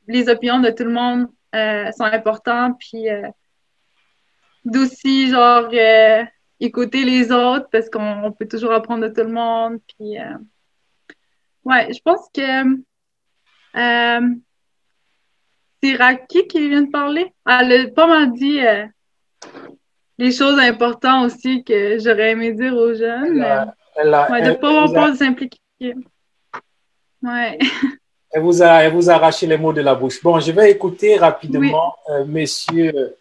les opinions de tout le monde sont importantes, puis d'aussi, genre, écouter les autres, parce qu'on peut toujours apprendre de tout le monde, puis ouais, je pense que c'est Raki qui vient de parler. Elle a pas mal dit les choses importantes aussi que j'aurais aimé dire aux jeunes. De ne pas avoir peur de s'impliquer. Ouais. Elle vous a arraché les mots de la bouche. Bon, je vais écouter rapidement Monsieur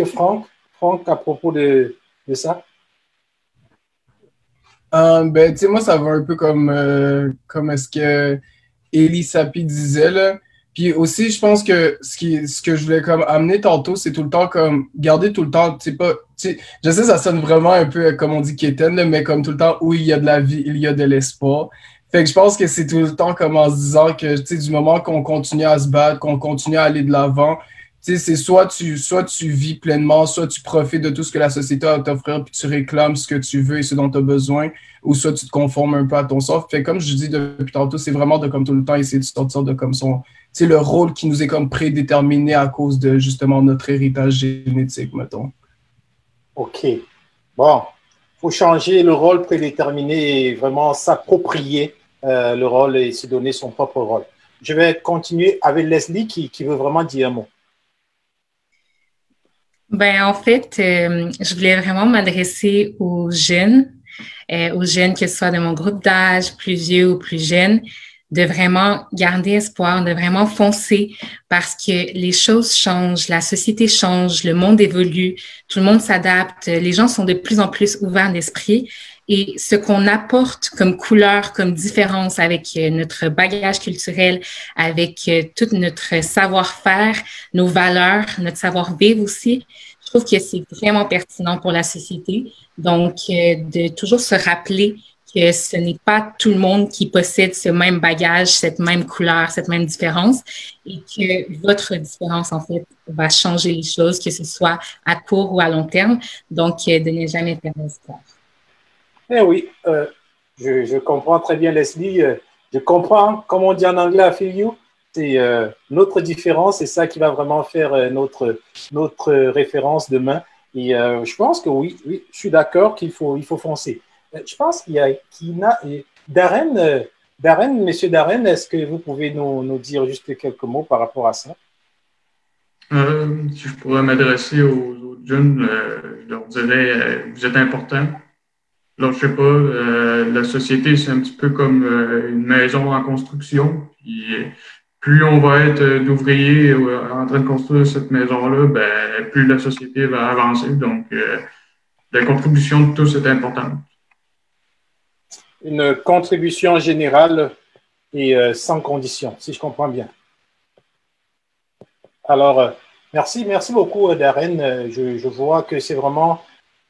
Franck. Franck, à propos de ça. Tu sais, moi, ça va un peu comme est-ce que Elisapi disait, là. Puis aussi, je pense que ce que je voulais comme amener tantôt, c'est tout le temps comme garder tout le temps, tu sais, je sais, ça sonne vraiment un peu comme on dit quétaine, là, mais comme tout le temps où il y a de la vie, il y a de l'espoir. Fait que je pense que c'est tout le temps comme en se disant que, tu sais, du moment qu'on continue à se battre, qu'on continue à aller de l'avant, sais, c'est soit tu vis pleinement, soit tu profites de tout ce que la société a à t'offrir, puis tu réclames ce que tu veux et ce dont tu as besoin, ou soit tu te conformes un peu à ton sort. Fait comme je dis depuis tantôt, c'est vraiment de comme tout le temps essayer de sortir de comme son, tu sais, le rôle qui nous est comme prédéterminé à cause de justement notre héritage génétique, mettons. OK. Bon, il faut changer le rôle prédéterminé et vraiment s'approprier le rôle et se donner son propre rôle. Je vais continuer avec Leslie qui veut vraiment dire un mot. Ben, en fait, je voulais vraiment m'adresser aux jeunes que ce soit de mon groupe d'âge, plus vieux ou plus jeunes, de vraiment garder espoir, de vraiment foncer parce que les choses changent, la société change, le monde évolue, tout le monde s'adapte, les gens sont de plus en plus ouverts d'esprit. Et ce qu'on apporte comme couleur, comme différence avec notre bagage culturel, avec tout notre savoir-faire, nos valeurs, notre savoir-vivre aussi, je trouve que c'est vraiment pertinent pour la société. Donc, de toujours se rappeler que ce n'est pas tout le monde qui possède ce même bagage, cette même couleur, cette même différence et que votre différence, en fait, va changer les choses, que ce soit à court ou à long terme. Donc, de ne jamais perdre espoir. Eh oui, je comprends très bien, Leslie. Je comprends, comme on dit en anglais, I feel you. C'est notre différence, c'est ça qui va vraiment faire notre référence demain. Et je pense que oui, je suis d'accord qu'il faut foncer. Je pense qu'il y a Darren, Monsieur Darren, est-ce que vous pouvez nous dire juste quelques mots par rapport à ça? Si je pourrais m'adresser aux autres jeunes, je leur dirais, vous êtes importants. Alors, je sais pas, la société, c'est un petit peu comme une maison en construction. Puis, plus on va être d'ouvriers en train de construire cette maison-là, ben, plus la société va avancer. Donc, la contribution de tous est importante. Une contribution générale et sans condition, si je comprends bien. Alors, merci beaucoup, Darren. Je vois que c'est vraiment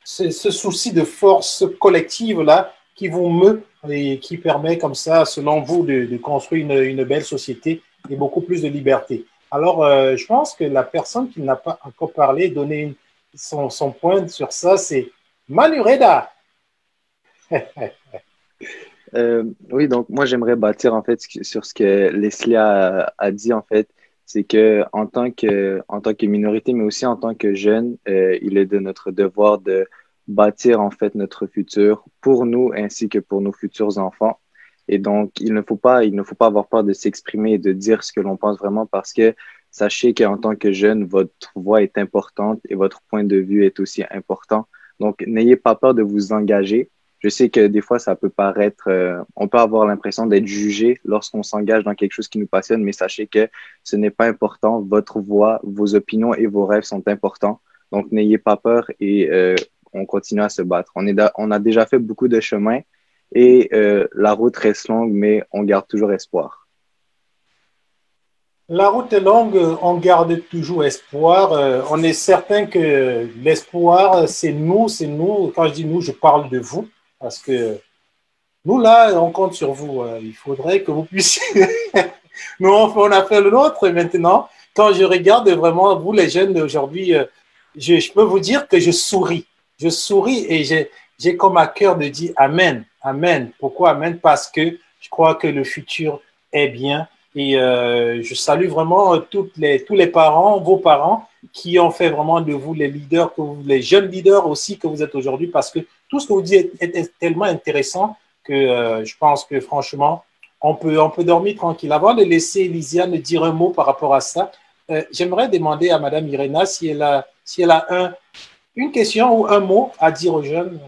ce souci de force collective-là qui vous meut et qui permet comme ça, selon vous, de construire une belle société et beaucoup plus de liberté. Alors, je pense que la personne qui n'a pas encore parlé, donné son point sur ça, c'est Manu Reda. Oui, donc moi, j'aimerais bâtir en fait sur ce que Leslie a dit en fait. C'est que en tant que minorité, mais aussi en tant que jeune, il est de notre devoir de bâtir en fait notre futur pour nous ainsi que pour nos futurs enfants. Et donc, il ne faut pas avoir peur de s'exprimer et de dire ce que l'on pense vraiment parce que sachez qu'en tant que jeune, votre voix est importante et votre point de vue est aussi important. Donc, n'ayez pas peur de vous engager. Je sais que des fois, ça peut paraître, on peut avoir l'impression d'être jugé lorsqu'on s'engage dans quelque chose qui nous passionne, mais sachez que ce n'est pas important. Votre voix, vos opinions et vos rêves sont importants. Donc, n'ayez pas peur et on continue à se battre. On a déjà fait beaucoup de chemin et la route reste longue, mais on garde toujours espoir. La route est longue, on garde toujours espoir. On est certain que l'espoir, c'est nous. Quand je dis nous, je parle de vous. Parce que nous, là, on compte sur vous. Il faudrait que vous puissiez... Nous, on a fait le nôtre maintenant. Quand je regarde vraiment, vous, les jeunes d'aujourd'hui, je peux vous dire que je souris. Je souris et j'ai comme à cœur de dire Amen. Amen. Pourquoi Amen? Parce que je crois que le futur est bien. Et je salue vraiment tous les parents, vos parents, qui ont fait vraiment de vous les leaders, les jeunes leaders aussi que vous êtes aujourd'hui, parce que tout ce que vous dites est tellement intéressant que je pense que franchement, on peut dormir tranquille. Avant de laisser Lisiane dire un mot par rapport à ça, j'aimerais demander à Madame Irena si elle a une question ou un mot à dire aux jeunes.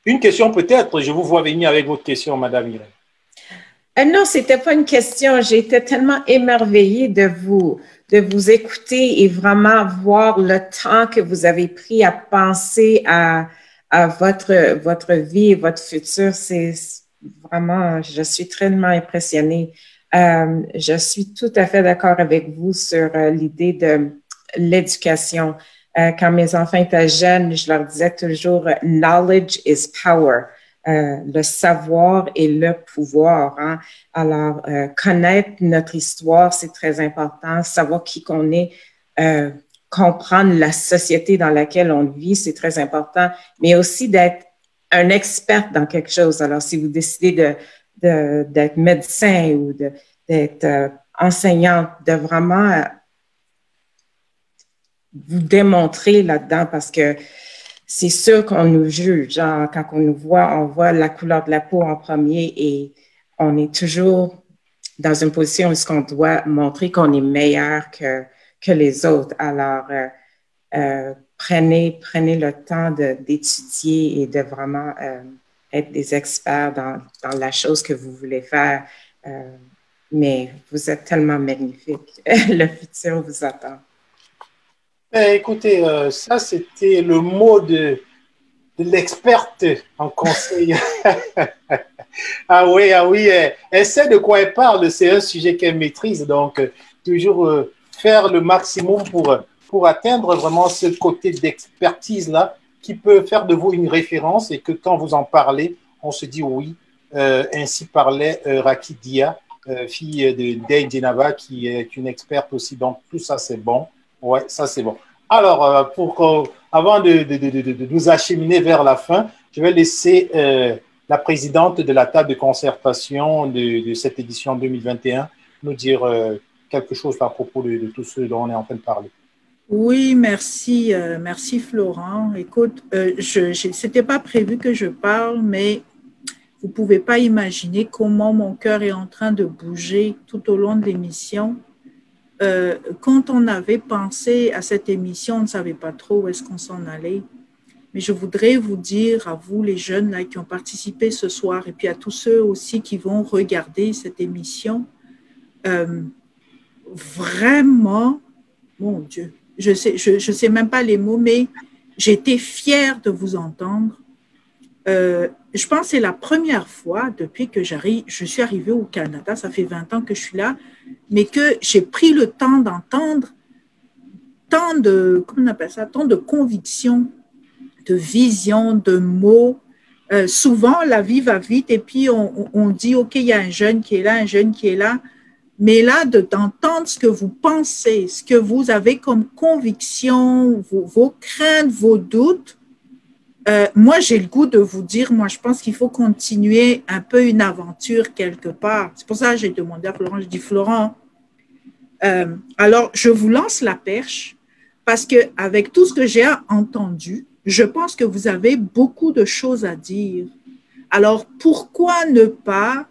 Une question peut-être, je vous vois venir avec votre question, Madame Irena. Non, c'était pas une question. J'ai été tellement émerveillée de vous écouter et vraiment voir le temps que vous avez pris à penser à votre vie et votre futur. C'est vraiment, je suis tellement impressionnée. Je suis tout à fait d'accord avec vous sur l'idée de l'éducation. Quand mes enfants étaient jeunes, je leur disais toujours « knowledge is power ». le savoir et le pouvoir. Hein. Alors, connaître notre histoire, c'est très important. Savoir qui qu'on est, comprendre la société dans laquelle on vit, c'est très important. Mais aussi d'être un expert dans quelque chose. Alors, si vous décidez d'être médecin ou d'être enseignante, de vraiment vous démontrer là-dedans parce que c'est sûr qu'on nous juge. Genre, quand on nous voit, on voit la couleur de la peau en premier et on est toujours dans une position où on doit montrer qu'on est meilleur que les autres. Alors, prenez le temps d'étudier et de vraiment être des experts dans la chose que vous voulez faire. Mais vous êtes tellement magnifique. Le futur vous attend. Écoutez, ça, c'était le mot de l'experte en conseil. Ah oui, elle sait de quoi elle parle. C'est un sujet qu'elle maîtrise. Donc, toujours faire le maximum pour atteindre vraiment ce côté d'expertise-là qui peut faire de vous une référence et que quand vous en parlez, on se dit oui. Ainsi parlait Rakidia, fille de Dei Genava, qui est une experte aussi. Donc, tout ça, c'est bon. Ouais, ça c'est bon. Alors, avant de nous acheminer vers la fin, je vais laisser la présidente de la table de concertation de cette édition 2021 nous dire quelque chose à propos de tout ce dont on est en train de parler. Oui, merci, merci Florent. Écoute, c'était pas prévu que je parle, mais vous pouvez pas imaginer comment mon cœur est en train de bouger tout au long de l'émission. Quand on avait pensé à cette émission, on ne savait pas trop où est-ce qu'on s'en allait. Mais je voudrais vous dire à vous, les jeunes là, qui ont participé ce soir, et puis à tous ceux aussi qui vont regarder cette émission, vraiment, mon Dieu, je sais même pas les mots, mais j'étais fière de vous entendre. Je pense que c'est la première fois depuis que je suis arrivée au Canada, ça fait 20 ans que je suis là, mais que j'ai pris le temps d'entendre tant de, comment on appelle ça, tant de convictions, de visions, de mots. Souvent, la vie va vite et puis on dit, OK, il y a un jeune qui est là, un jeune qui est là, mais là, d'entendre ce que vous pensez, ce que vous avez comme conviction, vos craintes, vos doutes, moi, j'ai le goût de vous dire, moi, je pense qu'il faut continuer un peu une aventure quelque part. C'est pour ça que j'ai demandé à Florent, je dis, Florent, alors, je vous lance la perche parce qu'avec tout ce que j'ai entendu, je pense que vous avez beaucoup de choses à dire. Alors, pourquoi ne pas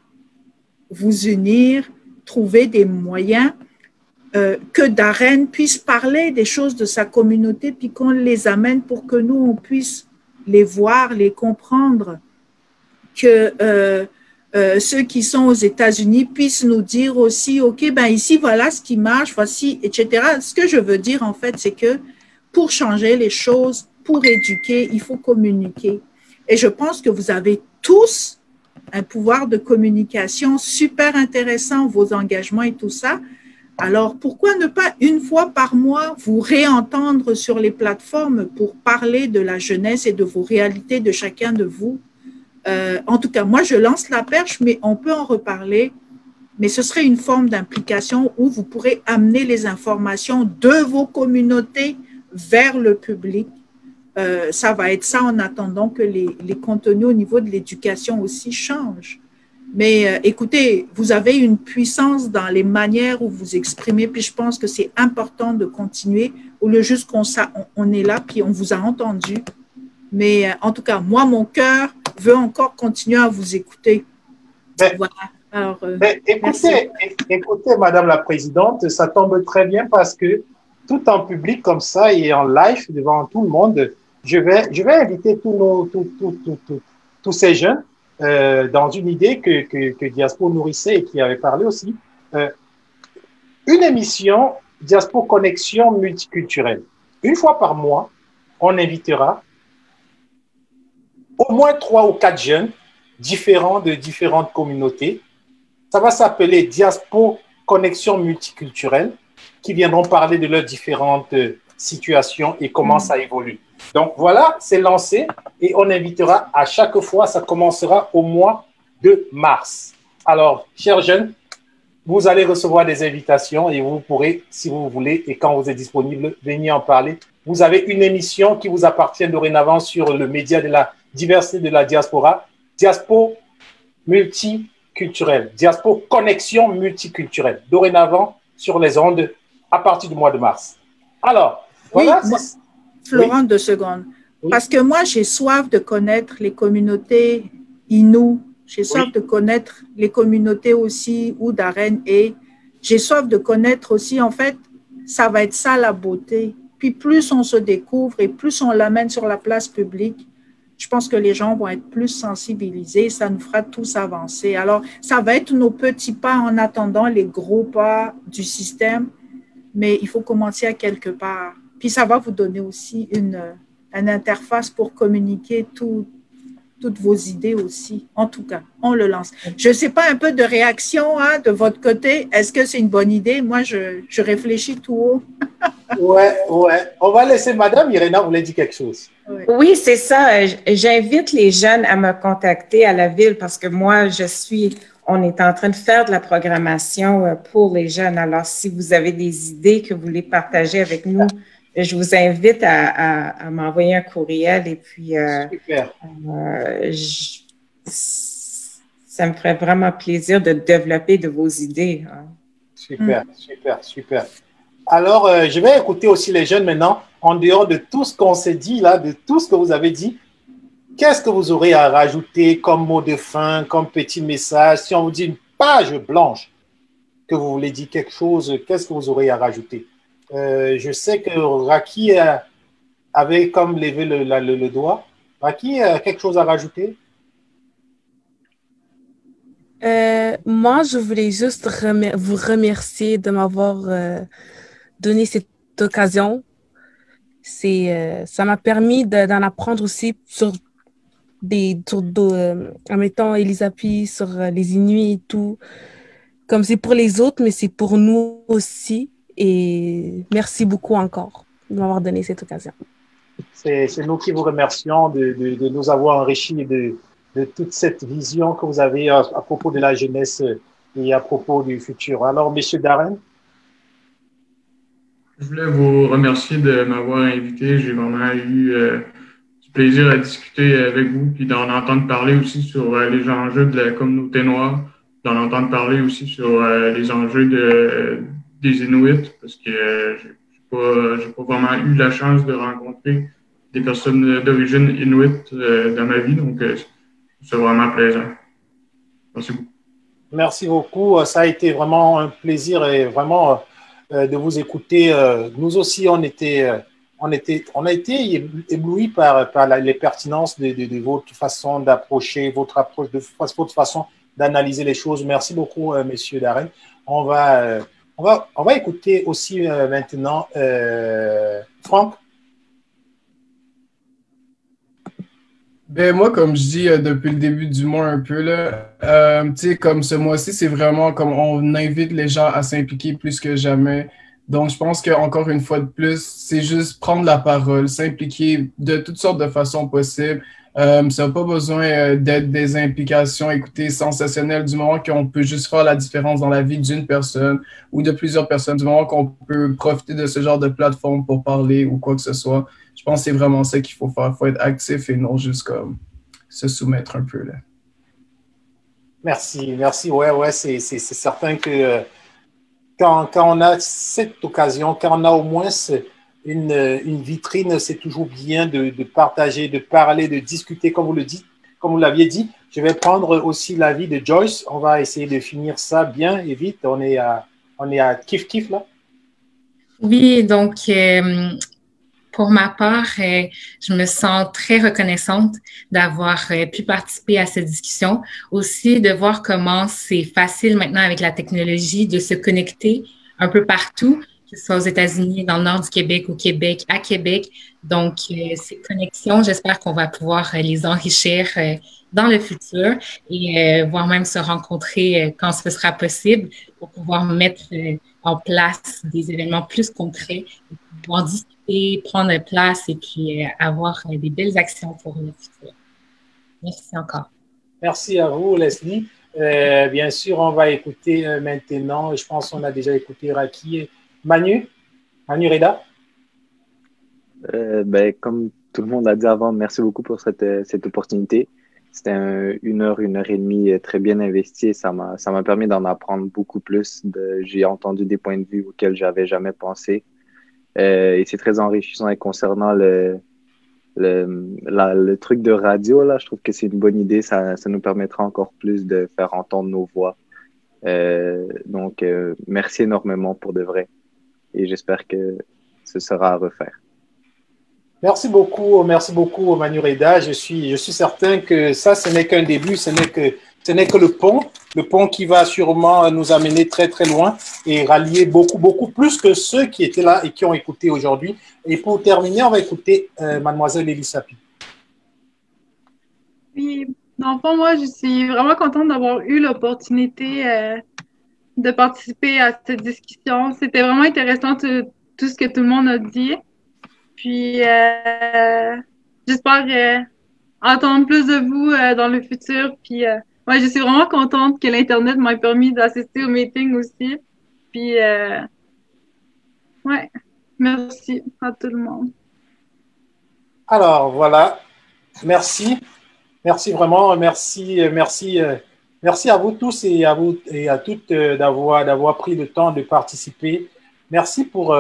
vous unir, trouver des moyens que Darren puisse parler des choses de sa communauté puis qu'on les amène pour que nous, on puisse les voir, les comprendre, que ceux qui sont aux États-Unis puissent nous dire aussi, OK, ben ici, voilà ce qui marche, voici, etc. Ce que je veux dire, en fait, c'est que pour changer les choses, pour éduquer, il faut communiquer. Et je pense que vous avez tous un pouvoir de communication super intéressant, vos engagements et tout ça. Alors, pourquoi ne pas une fois par mois vous réentendre sur les plateformes pour parler de la jeunesse et de vos réalités de chacun de vous? En tout cas, moi, je lance la perche, mais on peut en reparler. Mais ce serait une forme d'implication où vous pourrez amener les informations de vos communautés vers le public. Ça va être ça en attendant que les contenus au niveau de l'éducation aussi changent. Mais écoutez, vous avez une puissance dans les manières où vous exprimez, puis je pense que c'est important de continuer, au lieu juste qu'on est là, puis on vous a entendu. Mais en tout cas, moi, mon cœur veut encore continuer à vous écouter. Voilà. Alors, écoutez, Madame la Présidente, ça tombe très bien parce que tout en public comme ça et en live devant tout le monde, je vais inviter tous ces jeunes dans une idée que Diaspo nourrissait et qui avait parlé aussi. Une émission Diaspo Connexion multiculturelle. Une fois par mois, on invitera au moins 3 ou 4 jeunes différents de différentes communautés. Ça va s'appeler Diaspo Connexion multiculturelle, qui viendront parler de leurs différentes situation et comment ça évolue. Donc voilà, c'est lancé et on invitera à chaque fois, ça commencera au mois de mars. Alors, chers jeunes, vous allez recevoir des invitations et vous pourrez, si vous voulez, et quand vous êtes disponible, venir en parler. Vous avez une émission qui vous appartient dorénavant sur le média de la diversité de la diaspora, Diaspo multiculturelle, Diaspo connexion multiculturelle, dorénavant sur les ondes à partir du mois de mars. Alors, voilà. Oui, Florent, 2 secondes. Oui. Parce que moi, j'ai soif de connaître les communautés Innu, j'ai soif de connaître les communautés aussi Oudaren et j'ai soif de connaître aussi, en fait, ça va être ça la beauté. Puis plus on se découvre et plus on l'amène sur la place publique, je pense que les gens vont être plus sensibilisés, ça nous fera tous avancer. Alors, ça va être nos petits pas en attendant les gros pas du système, mais il faut commencer à quelque part. Puis ça va vous donner aussi une interface pour communiquer toutes vos idées aussi. En tout cas, on le lance. Je ne sais pas, un peu de réaction de votre côté. Est-ce que c'est une bonne idée? Moi, je réfléchis tout haut. Ouais. On va laisser Madame Irena, vous voulez dire quelque chose? Oui, c'est ça. J'invite les jeunes à me contacter à la ville parce que moi, on est en train de faire de la programmation pour les jeunes. Alors, si vous avez des idées que vous voulez partager avec nous, je vous invite à m'envoyer un courriel et puis ça me ferait vraiment plaisir de développer de vos idées. Super. Alors, je vais écouter aussi les jeunes maintenant, en dehors de tout ce qu'on s'est dit là, de tout ce que vous avez dit. Qu'est-ce que vous aurez à rajouter comme mot de fin, comme petit message? Si on vous dit une page blanche, que vous voulez dire quelque chose, qu'est-ce que vous aurez à rajouter? Je sais que Raki avait comme levé le doigt. Raki, quelque chose à rajouter? Moi, je voulais juste vous remercier de m'avoir donné cette occasion. Ça m'a permis d'en apprendre aussi sur en mettant Elisapi sur les Inuits et tout. Comme c'est pour les autres, mais c'est pour nous aussi. Et merci beaucoup encore de m'avoir donné cette occasion. C'est nous qui vous remercions de nous avoir enrichis de toute cette vision que vous avez à propos de la jeunesse et à propos du futur. Alors, M. Darren? Je voulais vous remercier de m'avoir invité. J'ai vraiment eu du plaisir à discuter avec vous puis d'en entendre parler aussi sur les enjeux de la communauté noire, d'en entendre parler aussi sur les enjeux des Inuits, parce que j'ai pas vraiment eu la chance de rencontrer des personnes d'origine Inuit dans ma vie, donc c'est vraiment plaisant. Merci beaucoup. Merci beaucoup. Ça a été vraiment un plaisir et vraiment de vous écouter. Nous aussi, on a été éblouis par les pertinences de votre façon d'approcher, votre façon d'analyser les choses. Merci beaucoup, Monsieur Darren. On va écouter aussi maintenant Franck. Ben moi, comme je dis depuis le début du mois un peu, là, comme ce mois-ci, c'est vraiment comme on invite les gens à s'impliquer plus que jamais. Donc, je pense qu'encore une fois de plus, c'est juste prendre la parole, s'impliquer de toutes sortes de façons possibles. Ça n'a pas besoin d'être des implications, écoutez, sensationnelles, du moment qu'on peut juste faire la différence dans la vie d'une personne ou de plusieurs personnes, du moment qu'on peut profiter de ce genre de plateforme pour parler ou quoi que ce soit. Je pense que c'est vraiment ça qu'il faut faire. Il faut être actif et non juste comme se soumettre un peu, là. Merci. Ouais, c'est certain que quand on a cette occasion, quand on a au moins une vitrine, c'est toujours bien de partager, de parler, de discuter, comme vous l'aviez dit. Je vais prendre aussi l'avis de Joyce. On va essayer de finir ça bien et vite. On est à kiff là. Oui, donc pour ma part, je me sens très reconnaissante d'avoir pu participer à cette discussion. Aussi, de voir comment c'est facile maintenant avec la technologie de se connecter un peu partout, que ce soit aux États-Unis, dans le nord du Québec, au Québec, à Québec. Donc, ces connexions, j'espère qu'on va pouvoir les enrichir dans le futur et voire même se rencontrer quand ce sera possible pour pouvoir mettre en place des événements plus concrets et pouvoir discuter et prendre place et puis avoir des belles actions pour le futur. Merci encore. Merci à vous, Leslie. Bien sûr, on va écouter maintenant, je pense qu'on a déjà écouté Raki. Manu Reda. Comme tout le monde a dit avant, merci beaucoup pour cette opportunité. C'était une heure et demie très bien investie et ça m'a permis d'en apprendre beaucoup plus. J'ai entendu des points de vue auxquels j'avais jamais pensé. Et c'est très enrichissant. Et concernant le truc de radio, là, je trouve que c'est une bonne idée. Ça nous permettra encore plus de faire entendre nos voix. Donc, merci énormément pour de vrai. Et j'espère que ce sera à refaire. Merci beaucoup, Manu Reda. Je suis certain que ça, ce n'est qu'un début, ce n'est que le pont qui va sûrement nous amener très, très loin et rallier beaucoup, beaucoup plus que ceux qui étaient là et qui ont écouté aujourd'hui. Et pour terminer, on va écouter Mademoiselle Elisapi. Oui, dans le fond, moi, je suis vraiment contente d'avoir eu l'opportunité de participer à cette discussion. C'était vraiment intéressant tout ce que tout le monde a dit. Puis, j'espère entendre plus de vous dans le futur. Puis, je suis vraiment contente que l'Internet m'a permis d'assister au meeting aussi. Puis, merci à tout le monde. Alors, voilà. Merci. Merci vraiment. Merci à vous tous et à toutes d'avoir pris le temps de participer. Merci pour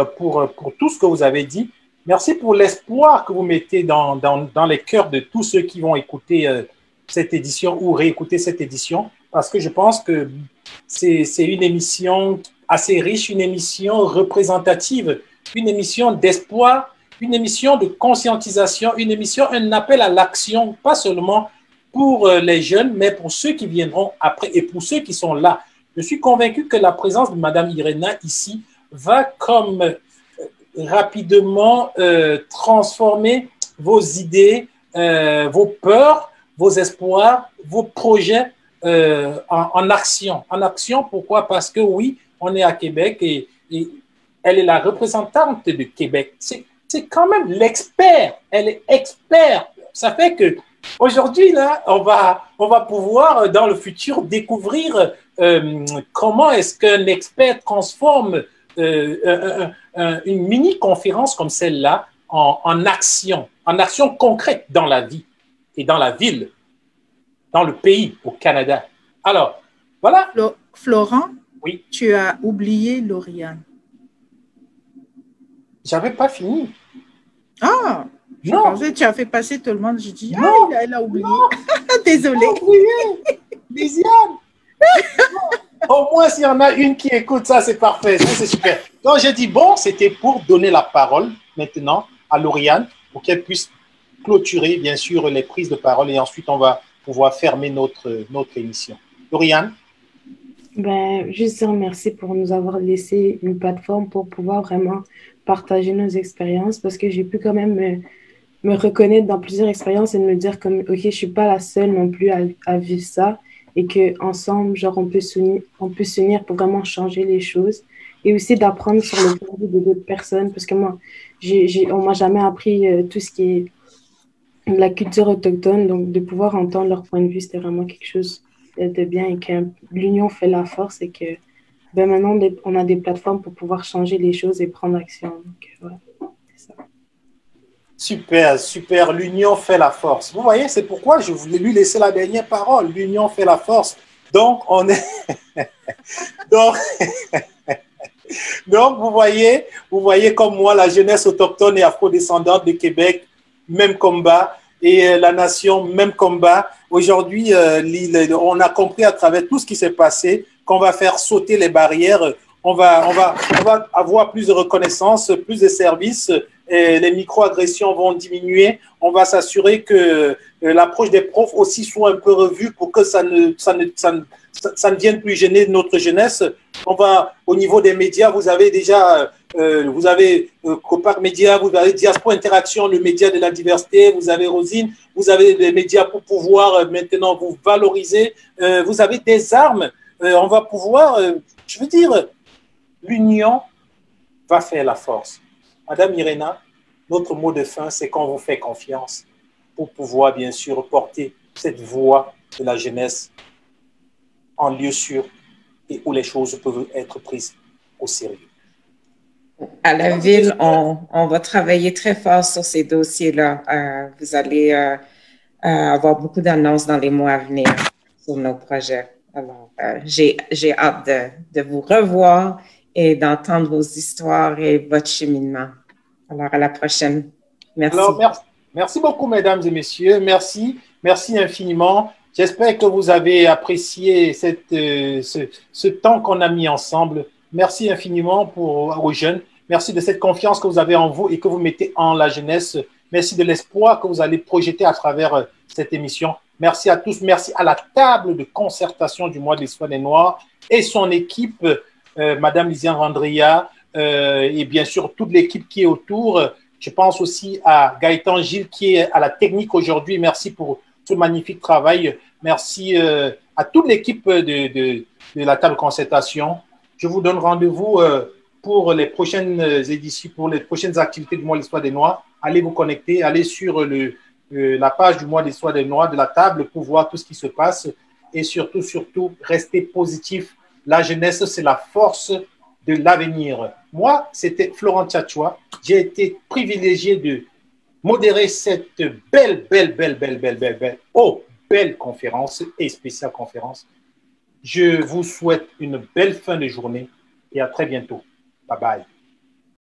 tout ce que vous avez dit. Merci pour l'espoir que vous mettez dans les cœurs de tous ceux qui vont écouter cette édition ou réécouter cette édition, parce que je pense que c'est une émission assez riche, une émission représentative, une émission d'espoir, une émission de conscientisation, une émission, un appel à l'action, pas seulement pour les jeunes, mais pour ceux qui viendront après et pour ceux qui sont là. Je suis convaincu que la présence de Madame Irena ici va comme rapidement transformer vos idées, vos peurs, vos espoirs, vos projets en action. En action, pourquoi? Parce que oui, on est à Québec et elle est la représentante de Québec. C'est quand même l'expert. Elle est experte. Ça fait que aujourd'hui, là, on va pouvoir dans le futur découvrir comment est-ce qu'un expert transforme une mini-conférence comme celle-là en action concrète dans la vie et dans la ville, dans le pays, au Canada. Alors, voilà. Florent, oui. Tu as oublié Lauriane. J'avais pas fini. Ah, je pensais que tu as fait passer tout le monde. J'ai dit, non, elle a oublié. Désolée. Lisiane. Au moins, s'il y en a une qui écoute, ça, c'est parfait. Ça, c'est super. Donc, j'ai dit, bon, c'était pour donner la parole maintenant à Lauriane pour qu'elle puisse clôturer, bien sûr, les prises de parole et ensuite, on va pouvoir fermer notre émission. Lauriane? Juste dire merci pour nous avoir laissé une plateforme pour pouvoir vraiment partager nos expériences parce que j'ai pu quand même me reconnaître dans plusieurs expériences et me dire comme, OK, je suis pas la seule non plus à vivre ça. Et qu'ensemble, genre, on peut s'unir pour vraiment changer les choses. Et aussi d'apprendre sur le point de vue d'autres personnes. Parce que moi, on m'a jamais appris tout ce qui est de la culture autochtone. Donc, de pouvoir entendre leur point de vue, c'était vraiment quelque chose de bien. Et que l'union fait la force. Et que maintenant, on a des plateformes pour pouvoir changer les choses et prendre action. Donc, voilà, c'est ça. Super, super. L'union fait la force. Vous voyez, c'est pourquoi je voulais lui laisser la dernière parole. L'union fait la force. Donc, on est... Donc, vous voyez comme moi, la jeunesse autochtone et afrodescendante de Québec, même combat. Et la nation, même combat. Aujourd'hui, on a compris à travers tout ce qui s'est passé qu'on va faire sauter les barrières. On va avoir plus de reconnaissance, plus de services. Et les micro-agressions vont diminuer. On va s'assurer que l'approche des profs aussi soit un peu revue pour que ça ne vienne plus gêner notre jeunesse. On va, au niveau des médias, vous avez déjà, Copac Média, vous avez Diaspora Interaction, le média de la diversité, vous avez Rosine, vous avez des médias pour pouvoir maintenant vous valoriser. Vous avez des armes. On va pouvoir, je veux dire, l'union va faire la force. Madame Irena, notre mot de fin, c'est qu'on vous fait confiance pour pouvoir, bien sûr, porter cette voix de la jeunesse en lieu sûr et où les choses peuvent être prises au sérieux. À la ville, on va travailler très fort sur ces dossiers-là. Vous allez avoir beaucoup d'annonces dans les mois à venir sur nos projets. Alors, j'ai hâte de vous revoir et d'entendre vos histoires et votre cheminement. Alors, à la prochaine. Merci. Alors, merci beaucoup, mesdames et messieurs. Merci infiniment. J'espère que vous avez apprécié ce temps qu'on a mis ensemble. Merci infiniment aux jeunes. Merci de cette confiance que vous avez en vous et que vous mettez en la jeunesse. Merci de l'espoir que vous allez projeter à travers cette émission. Merci à tous. Merci à la table de concertation du mois de l'Histoire des Noirs et son équipe, Madame Lisiane Randria, et bien sûr toute l'équipe qui est autour. Je pense aussi à Gaëtan Gilles qui est à la technique aujourd'hui. Merci pour ce magnifique travail. Merci à toute l'équipe de la table de concertation. Je vous donne rendez-vous pour les prochaines éditions, pour les prochaines activités du mois de l'Histoire des Noirs. Allez vous connecter, allez sur la page du mois de l'Histoire des Noirs de la table pour voir tout ce qui se passe et surtout, restez positif. La jeunesse, c'est la force de l'avenir. Moi, c'était Florent Tchatchoua. J'ai été privilégié de modérer cette belle conférence et spéciale conférence. Je vous souhaite une belle fin de journée et à très bientôt. Bye bye.